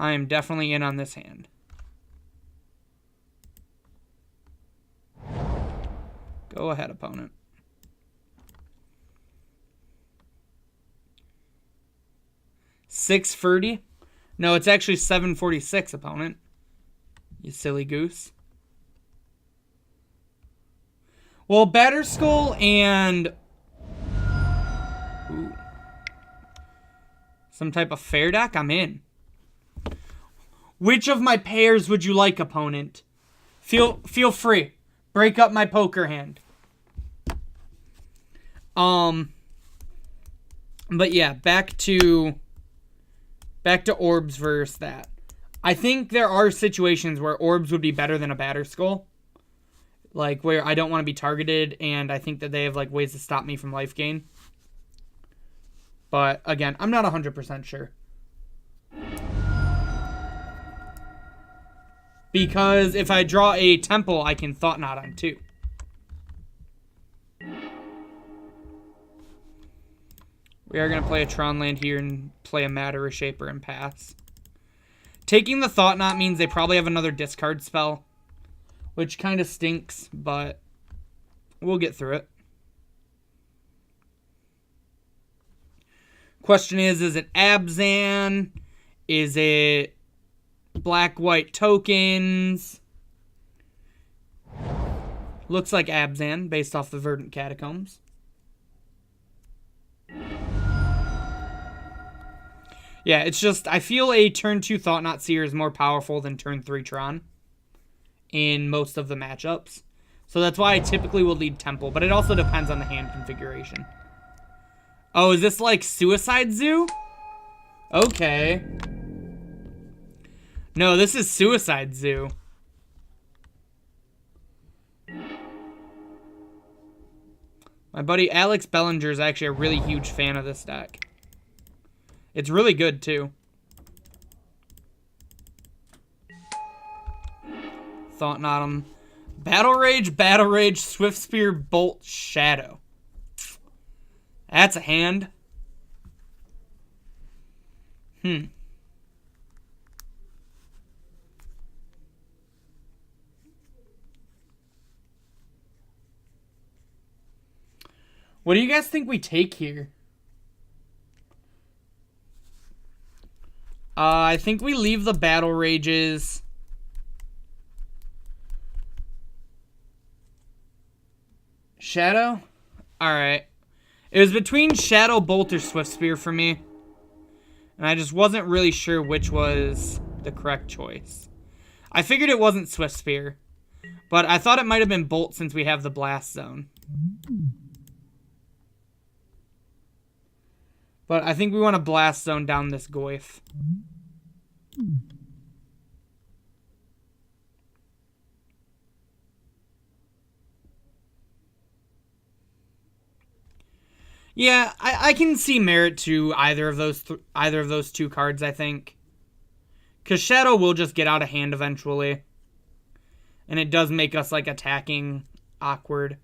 I am definitely in on this hand. Go ahead, opponent. $630? No, it's actually $746, opponent. You silly goose. Well, Batterskull and some type of fair deck, I'm in. Which of my pairs would you like, opponent? Feel free. Break up my poker hand. But yeah, back to Orbs versus that. I think there are situations where Orbs would be better than a Batterskull. Like, where I don't want to be targeted, and I think that they have, like, ways to stop me from life gain. But, again, I'm not 100% sure. Because if I draw a temple, I can Thought Knot on 2. We are going to play a Tron land here and play a Matter Shaper and pass. Taking the Thought Knot means they probably have another discard spell, which kind of stinks, but we'll get through it. Question is it Abzan? Is it black-white tokens? Looks like Abzan, based off the Verdant Catacombs. Yeah, it's just, I feel a turn 2 Thought Knot Seer is more powerful than turn 3 Tron in most of the matchups. So that's why I typically will lead Temple, but it also depends on the hand configuration. Oh, is this like Suicide Zoo? Okay. No, this is Suicide Zoo. My buddy Alex Bellinger is actually a really huge fan of this deck. It's really good, too. Thought Knot him. Battle Rage, Swift Spear, Bolt, Shadow. That's a hand. What do you guys think we take here? I think we leave the Battle Rages. Shadow? Alright. It was between Shadow, Bolt, or Swift Spear for me. And I just wasn't really sure which was the correct choice. I figured it wasn't Swift Spear. But I thought it might have been Bolt since we have the Blast Zone. But I think we want to Blast Zone down this Goyf. Yeah, I can see merit to either of those two cards, I think. Because Shadow will just get out of hand eventually. And it does make us, like, attacking awkward.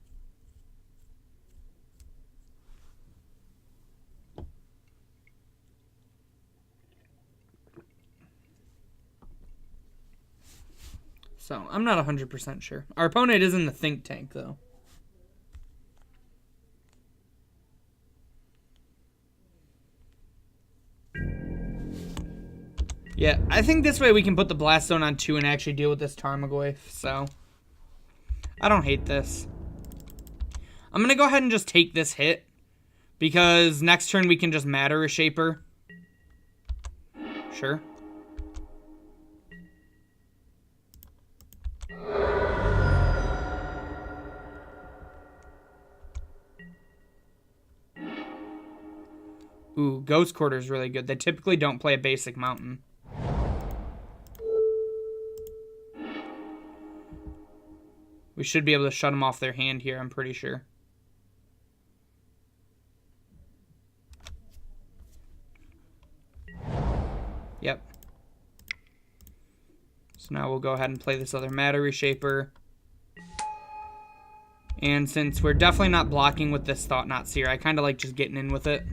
So, I'm not 100% sure. Our opponent is in the think tank, though. Yeah, I think this way we can put the Blast Zone on 2 and actually deal with this Tarmogoyf, so I don't hate this. I'm going to go ahead and just take this hit, because next turn we can just Matter Shaper. Sure. Ooh, Ghost Quarter is really good. They typically don't play a basic mountain. We should be able to shut them off their hand here, I'm pretty sure. Yep. So now we'll go ahead and play this other Matter Reshaper. And since we're definitely not blocking with this Thought Knot Seer, I kind of like just getting in with it.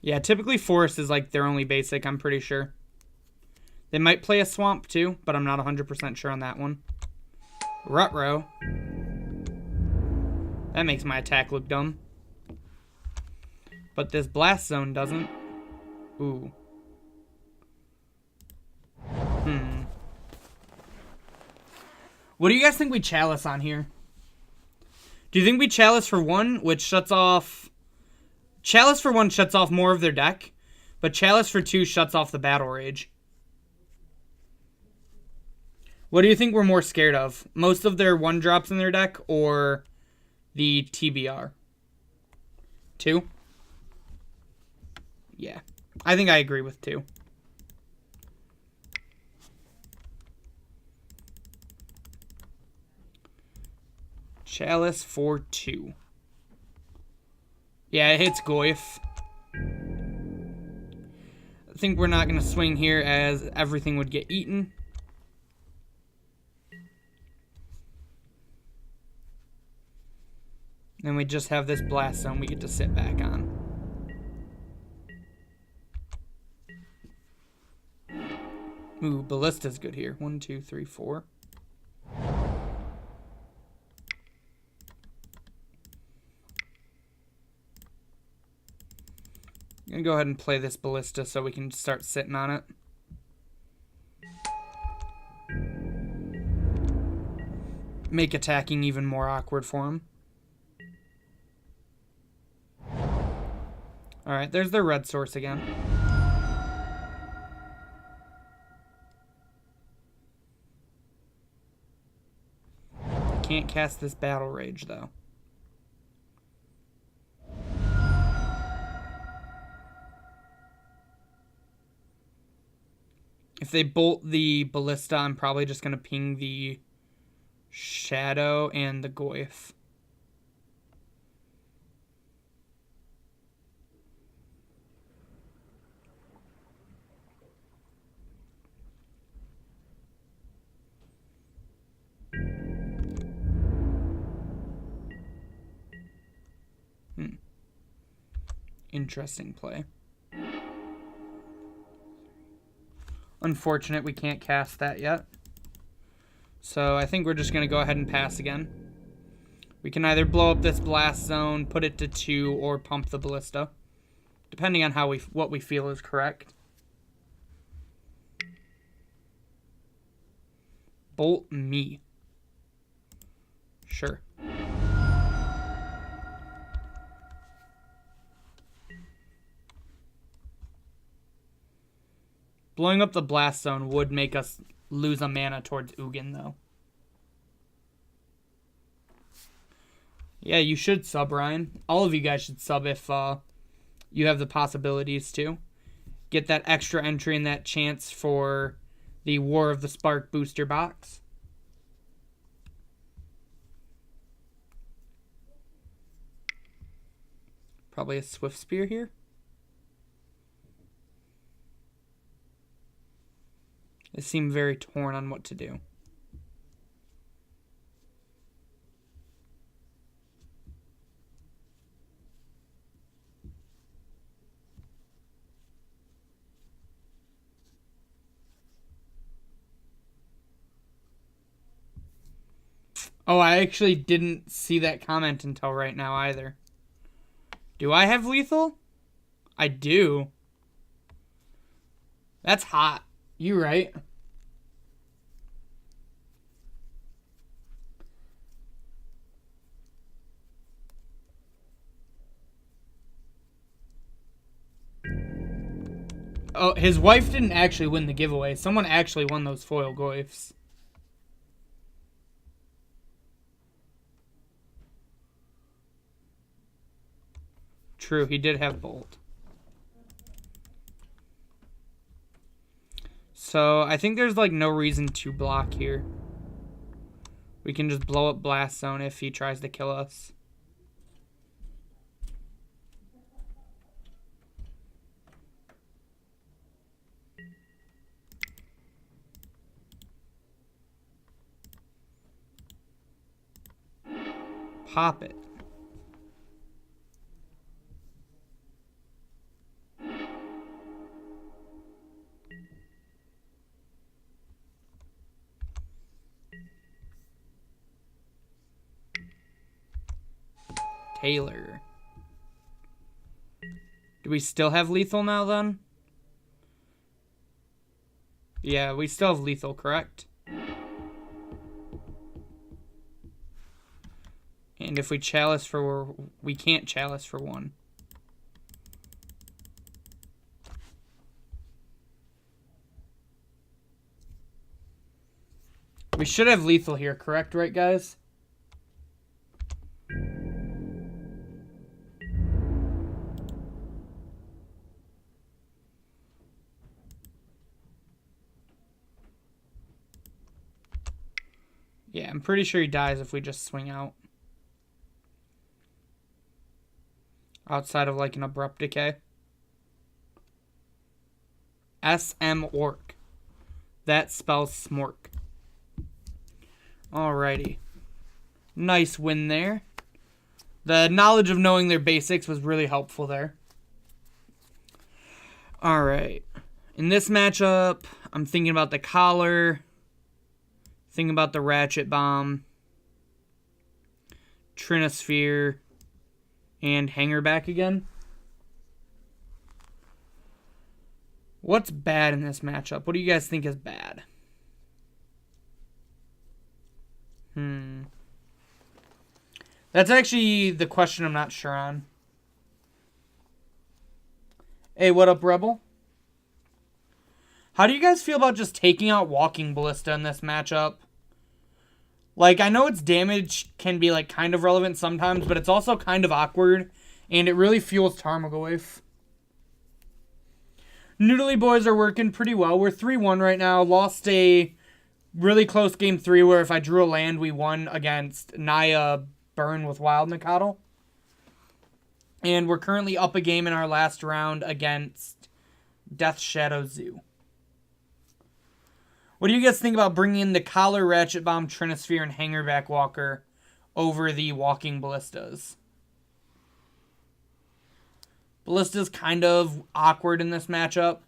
Yeah, typically Forest is like their only basic, I'm pretty sure. They might play a Swamp too, but I'm not 100% sure on that one. Rutrow. That makes my attack look dumb. But this Blast Zone doesn't. Ooh. What do you guys think we Chalice on here? Do you think we Chalice for 1, which shuts off... Chalice for 1 shuts off more of their deck, but Chalice for 2 shuts off the Battle Rage. What do you think we're more scared of? Most of their 1-drops in their deck, or the TBR? 2? Yeah. I think I agree with 2. Chalice for 2. Yeah, it hits Goyf. I think we're not going to swing here as everything would get eaten. Then we just have this blast zone we get to sit back on. Ooh, Ballista's good here. 1, 2, 3, 4. I'm going to go ahead and play this Ballista so we can start sitting on it. Make attacking even more awkward for him. Alright, there's their red source again. Can't cast this Battle Rage, though. If they bolt the Ballista, I'm probably just going to ping the Shadow and the Goyf. Interesting play. Unfortunate we can't cast that yet. So I think we're just going to go ahead and pass again. We can either blow up this blast zone, put it to 2, or pump the Ballista. Depending on what we feel is correct. Bolt me. Sure. Blowing up the blast zone would make us lose a mana towards Ugin, though. Yeah, you should sub, Ryan. All of you guys should sub if you have the possibilities to. Get that extra entry and that chance for the War of the Spark booster box. Probably a Swift Spear here. They seem very torn on what to do. Oh, I actually didn't see that comment until right now either. Do I have lethal? I do. That's hot. You right. Oh, his wife didn't actually win the giveaway. Someone actually won those foil Goyfs. True, he did have Bolt. So, I think there's, like, no reason to block here. We can just blow up Blast Zone if he tries to kill us. Pop it. Taylor. Do we still have lethal now, then? Yeah, we still have lethal, correct? And if we chalice for... We can't chalice for 1. We should have lethal here, correct, right, guys? Yeah, I'm pretty sure he dies if we just swing out. outside of like an abrupt decay. SM Orc. That spells smork. Alrighty. Nice win there. The knowledge of knowing their basics was really helpful there. Alright. In this matchup, I'm thinking about the collar. Thinking about the ratchet bomb. Trinosphere. And hangerback again. What's bad in this matchup? What do you guys think is bad? That's actually the question I'm not sure on. Hey, what up, Rebel? How do you guys feel about just taking out Walking Ballista in this matchup? Like, I know its damage can be, like, kind of relevant sometimes, but it's also kind of awkward, and it really fuels Tarmogoyf. Noodly boys are working pretty well. We're 3-1 right now. Lost a really close game 3 where if I drew a land, we won against Naya Burn with Wild Nikotl. And we're currently up a game in our last round against Death Shadow Zoo. What do you guys think about bringing in the Collar, Ratchet Bomb, Trinosphere, and Hangerback Walker over the Walking Ballistas? Ballista's kind of awkward in this matchup.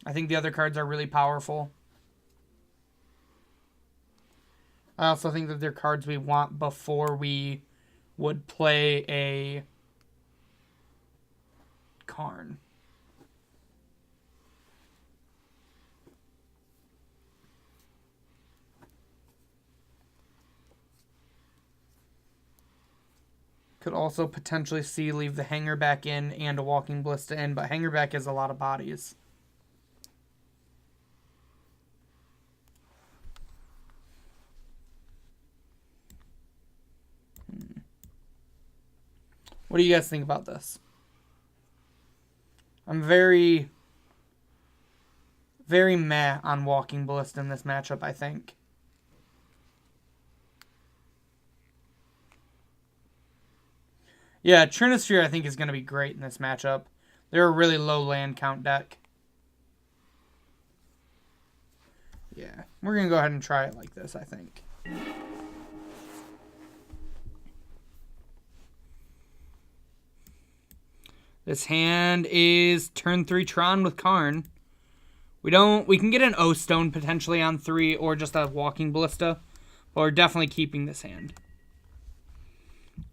I think the other cards are really powerful. I also think that they're cards we want before we would play a Karn. Could also potentially see leave the Hangerback in and a Walking Ballista in, but Hangerback has a lot of bodies. What do you guys think about this? I'm very meh on Walking Ballista in this matchup, I think. Yeah, Trinosphere I think is going to be great in this matchup. They're a really low land count deck. Yeah, we're going to go ahead and try it like this, I think. This hand is turn 3 Tron with Karn. We can get an O-Stone potentially on 3 or just a Walking Ballista, but we're definitely keeping this hand.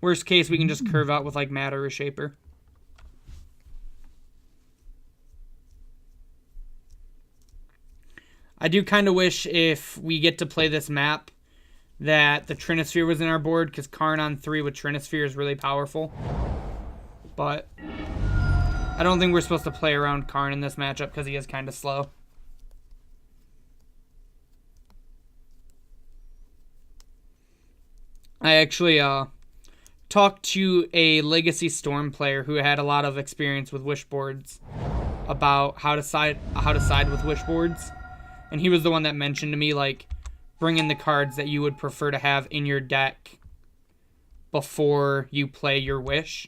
Worst case, we can just curve out with like Matter or Shaper. I do kind of wish if we get to play this map that the Trinosphere was in our board, because Karn on 3 with Trinosphere is really powerful. But I don't think we're supposed to play around Karn in this matchup because he is kind of slow. I actually talked to a Legacy Storm player who had a lot of experience with wish boards about how to side with wish boards, and he was the one that mentioned to me like bring in the cards that you would prefer to have in your deck before you play your wish.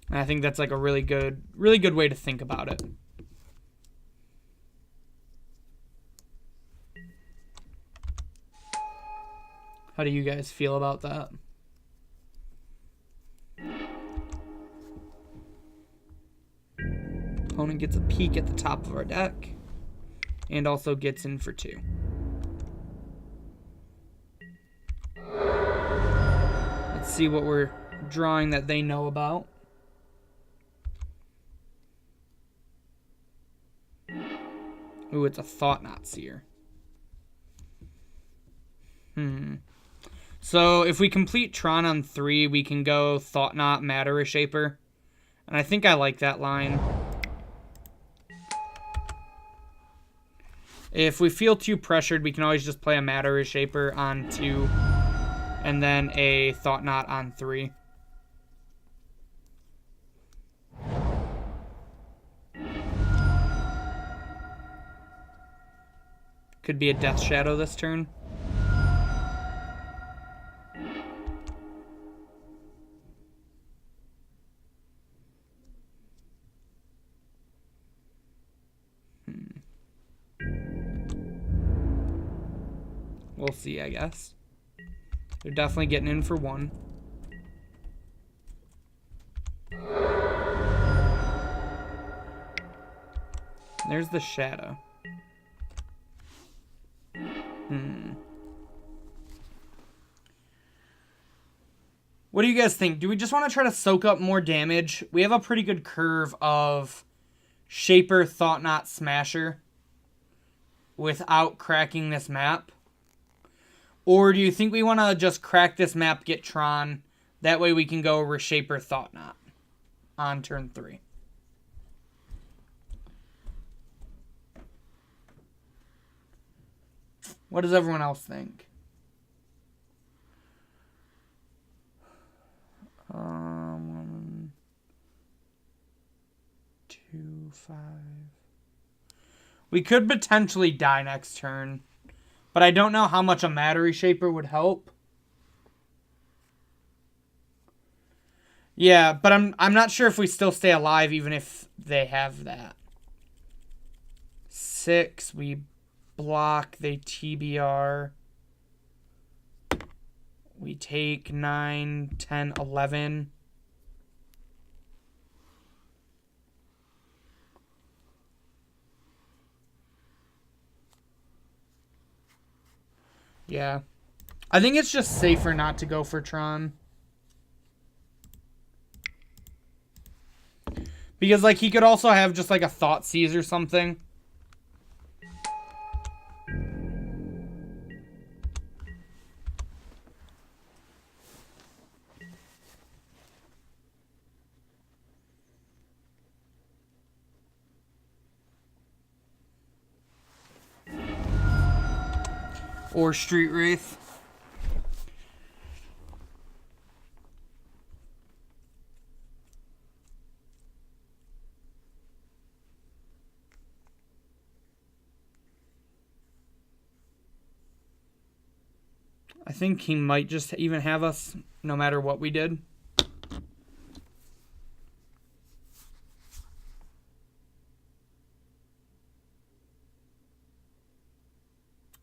And I think that's like a really good way to think about it. How do you guys feel about that? Opponent gets a peek at the top of our deck and also gets in for 2. Let's see what we're drawing that they know about. Ooh, it's a Thought-Knot Seer. So if we complete Tron on 3, we can go Thought-Knot, Matter Shaper. And I think I like that line. If we feel too pressured, we can always just play a Matter Shaper on 2. And then a Thought-Knot on 3. Could be a Death Shadow this turn. We'll see, I guess. They're definitely getting in for 1. There's the shadow. What do you guys think? Do we just want to try to soak up more damage? We have a pretty good curve of Shaper, Thought-Knot, Smasher without cracking this map. Or do you think we want to just crack this map, get Tron? That way we can go Reshaper, Thought-Knot on turn 3. What does everyone else think? 1, 2, 5. We could potentially die next turn, but I don't know how much a Matter Reshaper would help. Yeah, but I'm not sure if we still stay alive even if they have that. 6, we block, they TBR. We take 9, 10, 11. Yeah. I think it's just safer not to go for Tron. Because, like, he could also have just, like, a Thoughtseize or something. Or Street Wraith. I think he might just even have us no matter what we did.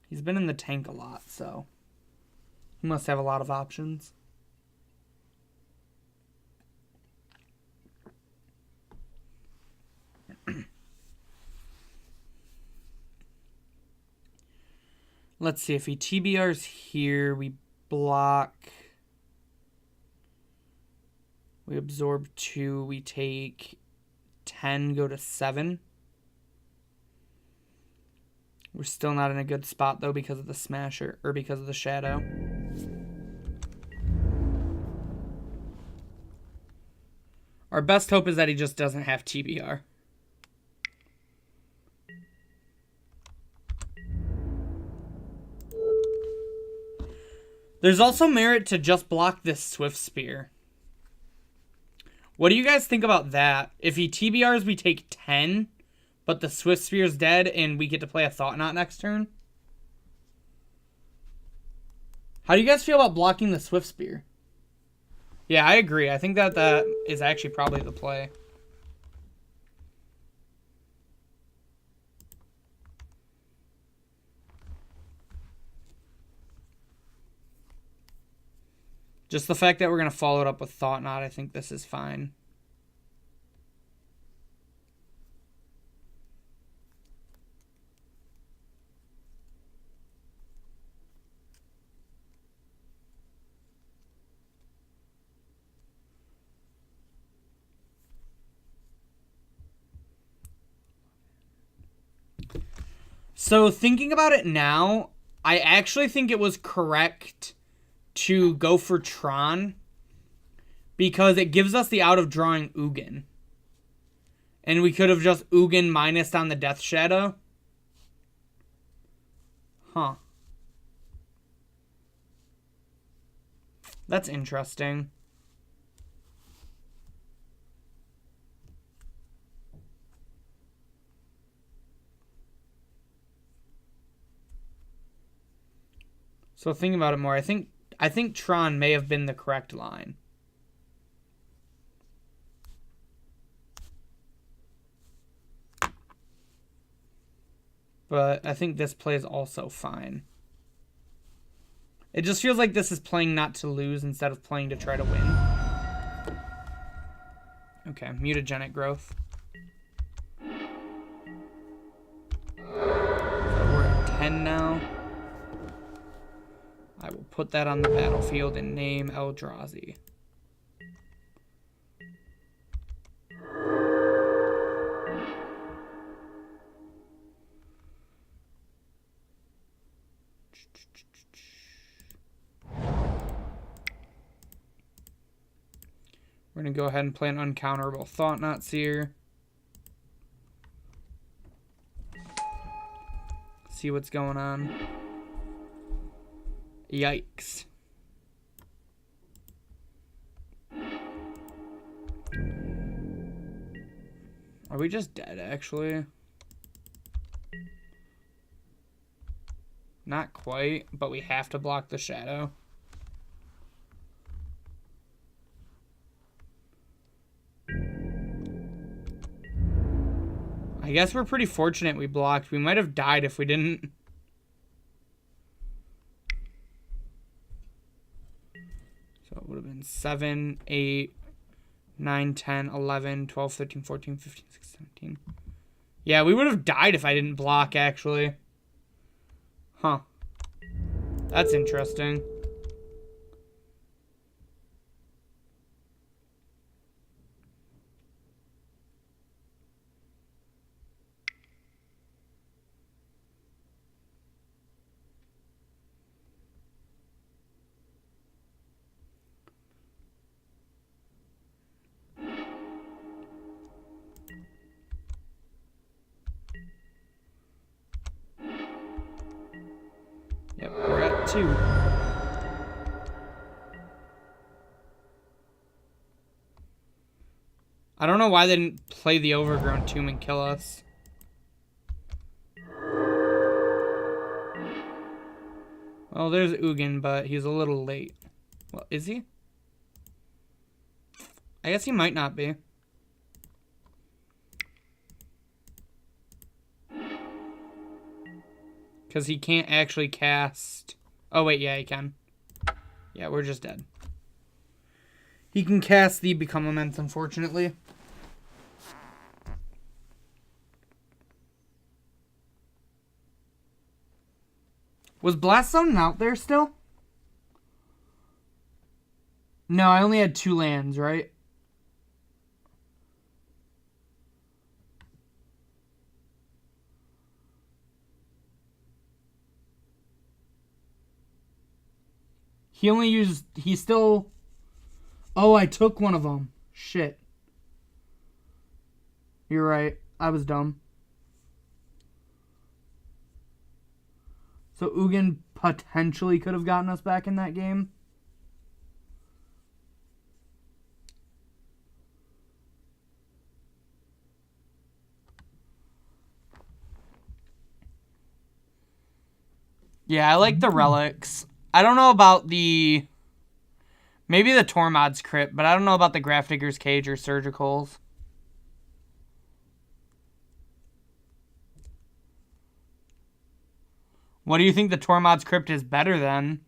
He's been in the tank a lot, so he must have a lot of options. Let's see, if he TBRs here, we block. We absorb 2, we take 10, go to 7. We're still not in a good spot, though, because of the Smasher, or because of the Shadow. Our best hope is that he just doesn't have TBR. There's also merit to just block this Swift Spear. What do you guys think about that? If he TBRs, we take 10, but the Swift Spear's dead, and we get to play a Thought-Knot next turn? How do you guys feel about blocking the Swift Spear? Yeah, I agree. I think that is actually probably the play. Just the fact that we're going to follow it up with Thought-Knot, I think this is fine. So thinking about it now, I actually think it was correct to go for Tron because it gives us the out of drawing Ugin. And we could have just Ugin minused on the Death Shadow. Huh. That's interesting. So thinking about it more, I think Tron may have been the correct line. But I think this play is also fine. It just feels like this is playing not to lose instead of playing to try to win. Okay, mutagenic growth. So we're at 10 now. I will put that on the battlefield and name Eldrazi. We're going to go ahead and play an uncounterable Thought-Knot Seer. See what's going on. Yikes. Are we just dead, actually? Not quite, but we have to block the shadow. I guess we're pretty fortunate we blocked. We might have died if we didn't. So it would have been 7, 8, 9, 10, 11, 12, 13, 14, 15, 16, 17. Yeah, we would have died if I didn't block, actually. Huh. That's interesting. Yep, we're at 2. I don't know why they didn't play the Overgrown Tomb and kill us. Well, there's Ugin, but he's a little late. Well, is he? I guess he might not be. Because he can't actually cast... Oh, wait, yeah, he can. Yeah, we're just dead. He can cast the Become Immense, unfortunately. Was Blast Zone out there still? No, I only had 2 lands, right? He only used... He still... Oh, I took one of them. Shit. You're right. I was dumb. So Ugin potentially could have gotten us back in that game. Yeah, I like the relics. I don't know about the... Maybe the Tormod's Crypt, but I don't know about the Grafdigger's Cage or Surgicals. What do you think the Tormod's Crypt is better than?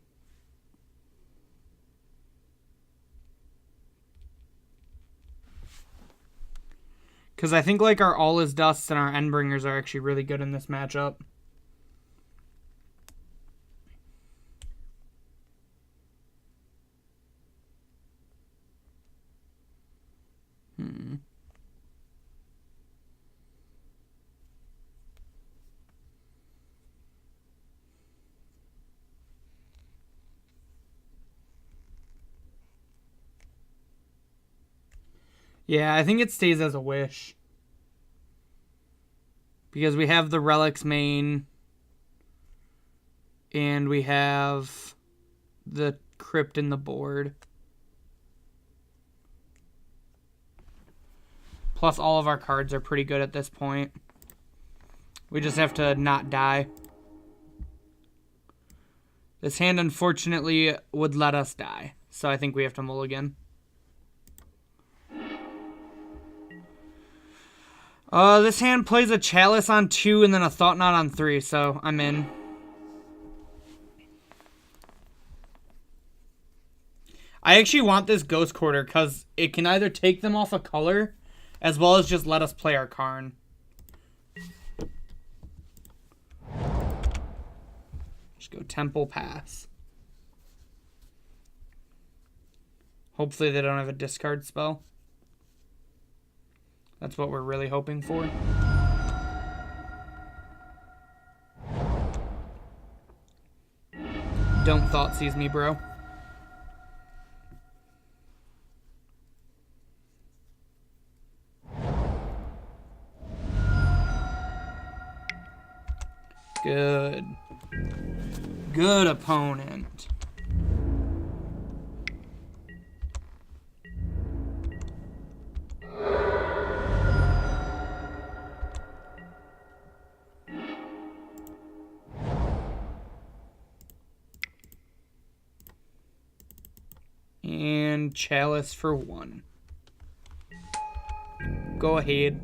Because I think like our All Is Dust and our Endbringers are actually really good in this matchup. Yeah, I think it stays as a wish. Because we have the Relics main. And we have the Crypt in the board. Plus all of our cards are pretty good at this point. We just have to not die. This hand unfortunately would let us die. So I think we have to mulligan. This hand plays a Chalice on 2 and then a Thought-Knot on 3, so I'm in. I actually want this Ghost Quarter because it can either take them off a color as well as just let us play our Karn. Just go Temple Pass. Hopefully they don't have a discard spell. That's what we're really hoping for. Don't Thoughtseize me, bro. Good. Good opponent. And Chalice for 1. Go ahead.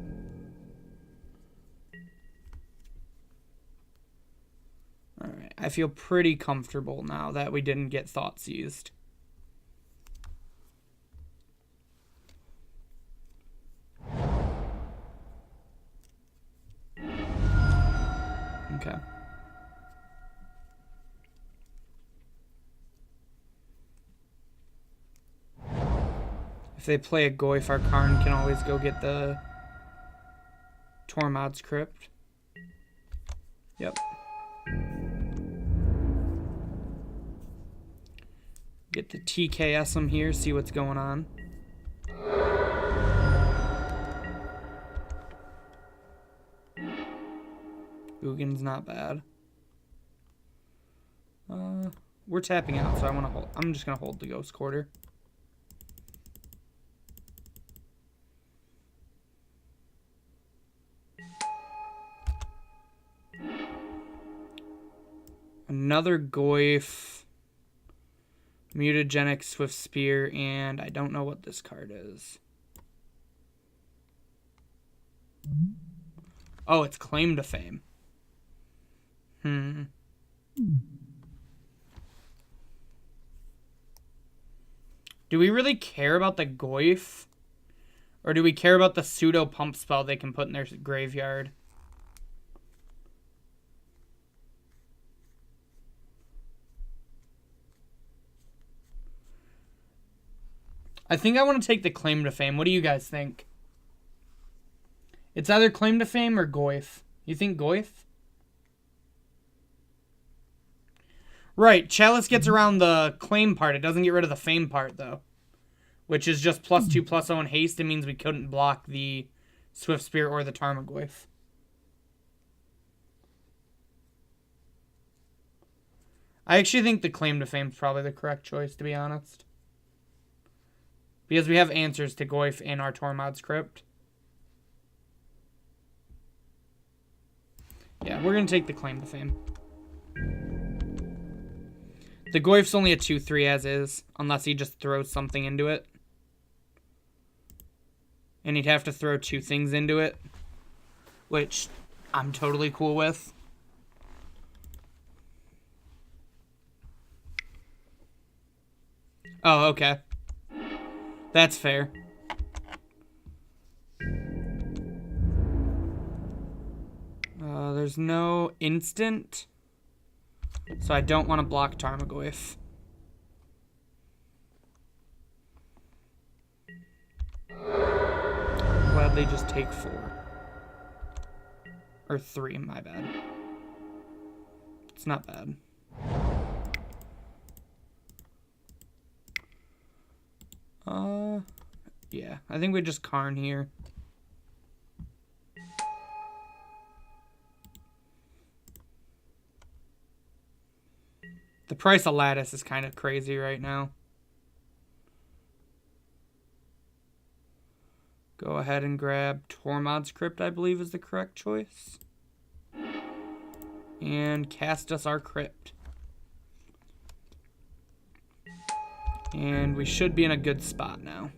Alright, I feel pretty comfortable now that we didn't get Thoughtseized. Okay. If they play a Goyf, our Karn can always go get the Tormod's Crypt. Yep. Get the TKS them here, see what's going on. Ugin's not bad. We're tapping out, so I want to hold. I'm just gonna hold the Ghost Quarter. Another Goyf, Mutagenic Swift Spear, and I don't know what this card is. Oh, it's Claim to Fame. Do we really care about the Goyf? Or do we care about the pseudo pump spell they can put in their graveyard? I think I want to take the Claim to Fame. What do you guys think? It's either Claim to Fame or Goyf. You think Goyf? Right, Chalice gets around the claim part. It doesn't get rid of the fame part, though. Which is just +2/+0 and haste. It means we couldn't block the Swift Spear or the Tarmogoyf. I actually think the Claim to Fame is probably the correct choice, to be honest. Because we have answers to Goyf in our Tormod's Crypt. Yeah, we're going to take the Claim to Fame. The Goyf's only a 2/3 as is, unless he just throws something into it. And he'd have to throw 2 things into it, which I'm totally cool with. Oh, okay. That's fair. There's no instant. So I don't want to block Tarmogoyf. Gladly just take 4. Or 3, my bad. It's not bad. Yeah, I think we just Karn here. The price of Lattice is kind of crazy right now. Go ahead and grab Tormod's Crypt, I believe is the correct choice. And cast us our Crypt. And we should be in a good spot now.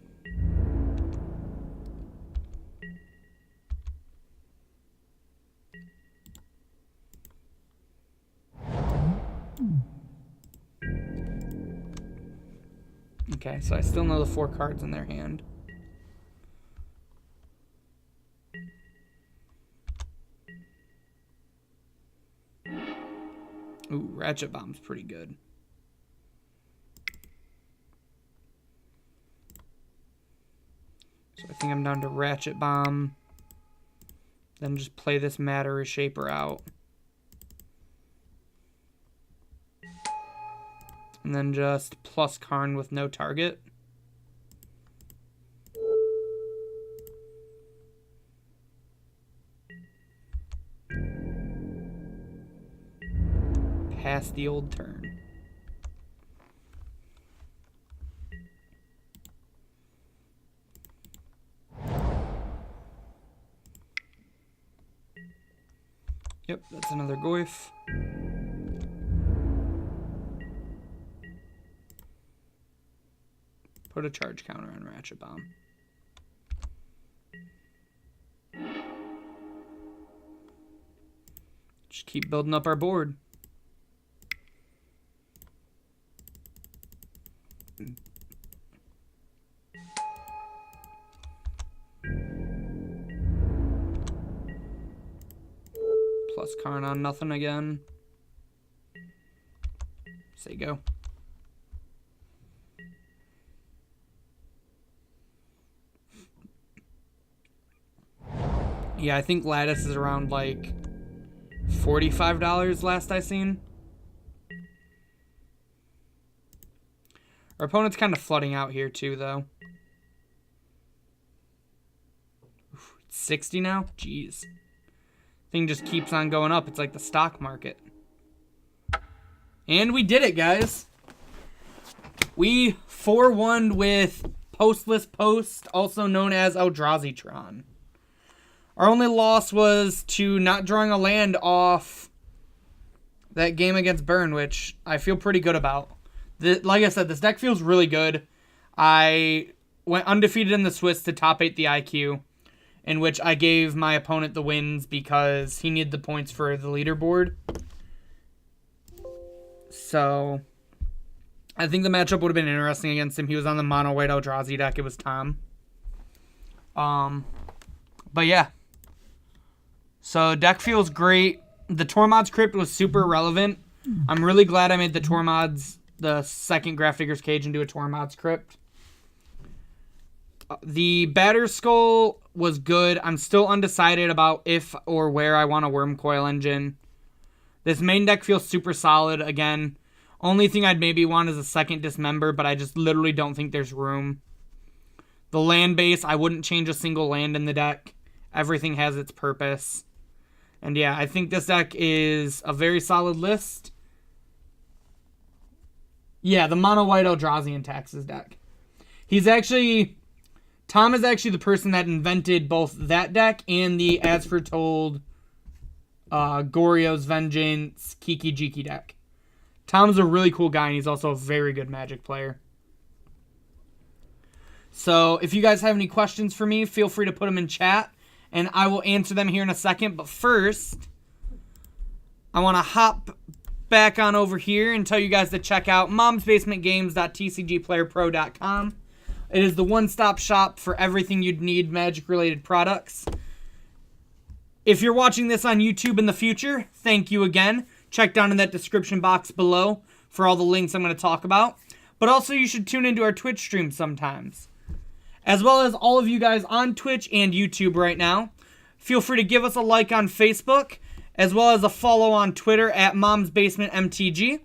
Okay, so I still know the 4 cards in their hand. Ooh, Ratchet Bomb's pretty good. So I think I'm down to Ratchet Bomb. Then just play this Matter as Shaper out. And then just plus Karn with no target. Pass the old turn. Yep, that's another Goyf. Put a charge counter on Ratchet Bomb. Just keep building up our board. Plus Karn on nothing again. Say go. Yeah, I think Lattice is around like $45 last I seen. Our opponent's kind of flooding out here too, though. Oof, it's 60 now? Jeez. Thing just keeps on going up. It's like the stock market. And we did it, guys. We 4-1'd with Postless Post, also known as Eldrazi. Our only loss was to not drawing a land off that game against Burn, which I feel pretty good about. Like I said, this deck feels really good. I went undefeated in the Swiss to top 8 the IQ, in which I gave my opponent the wins because he needed the points for the leaderboard. So I think the matchup would have been interesting against him. He was on the mono white Eldrazi deck. It was Tom. But yeah. So deck feels great. The Tormod's Crypt was super relevant. I'm really glad I made the Tormod's, the second Grafdigger's Cage into a Tormod's Crypt. The Batter's Skull was good. I'm still undecided about if or where I want a Wormcoil Engine. This main deck feels super solid. Again, only thing I'd maybe want is a second Dismember, but I just literally don't think there's room. The land base, I wouldn't change a single land in the deck. Everything has its purpose. And yeah, I think this deck is a very solid list. Yeah, the mono white Eldrazi and Taxes deck. Tom is actually the person that invented both that deck and the As Foretold Goryo's Vengeance Kiki Jiki deck. Tom's a really cool guy, and he's also a very good Magic player. So if you guys have any questions for me, feel free to put them in chat, and I will answer them here in a second. But first, I want to hop back on over here and tell you guys to check out momsbasementgames.tcgplayerpro.com. It is the one-stop shop for everything you'd need Magic-related products. If you're watching this on YouTube in the future, thank you again. Check down in that description box below for all the links I'm going to talk about. But also, you should tune into our Twitch stream sometimes. As well as all of you guys on Twitch and YouTube right now. Feel free to give us a like on Facebook, as well as a follow on Twitter at momsbasementmtg.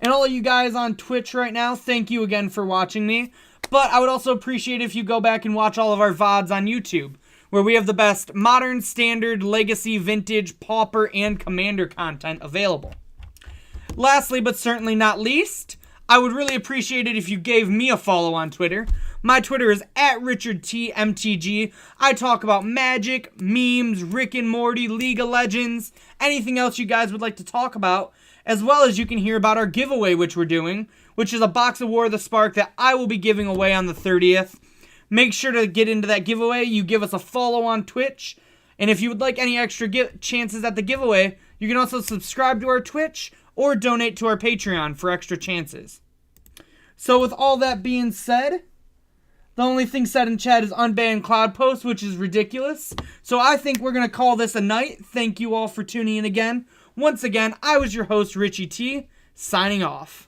And all of you guys on Twitch right now, thank you again for watching me. But I would also appreciate if you go back and watch all of our VODs on YouTube, where we have the best modern, standard, legacy, vintage, pauper, and commander content available. Lastly, but certainly not least, I would really appreciate it if you gave me a follow on Twitter. My Twitter is @RichardTMTG. I talk about Magic, memes, Rick and Morty, League of Legends, anything else you guys would like to talk about, as well as you can hear about our giveaway, which we're doing, which is a box of War of the Spark that I will be giving away on the 30th. Make sure to get into that giveaway. You give us a follow on Twitch. And if you would like any extra chances at the giveaway, you can also subscribe to our Twitch or donate to our Patreon for extra chances. So with all that being said, the only thing said in chat is unban Cloud Post, which is ridiculous. So I think we're going to call this a night. Thank you all for tuning in again. Once again, I was your host, Richie T, signing off.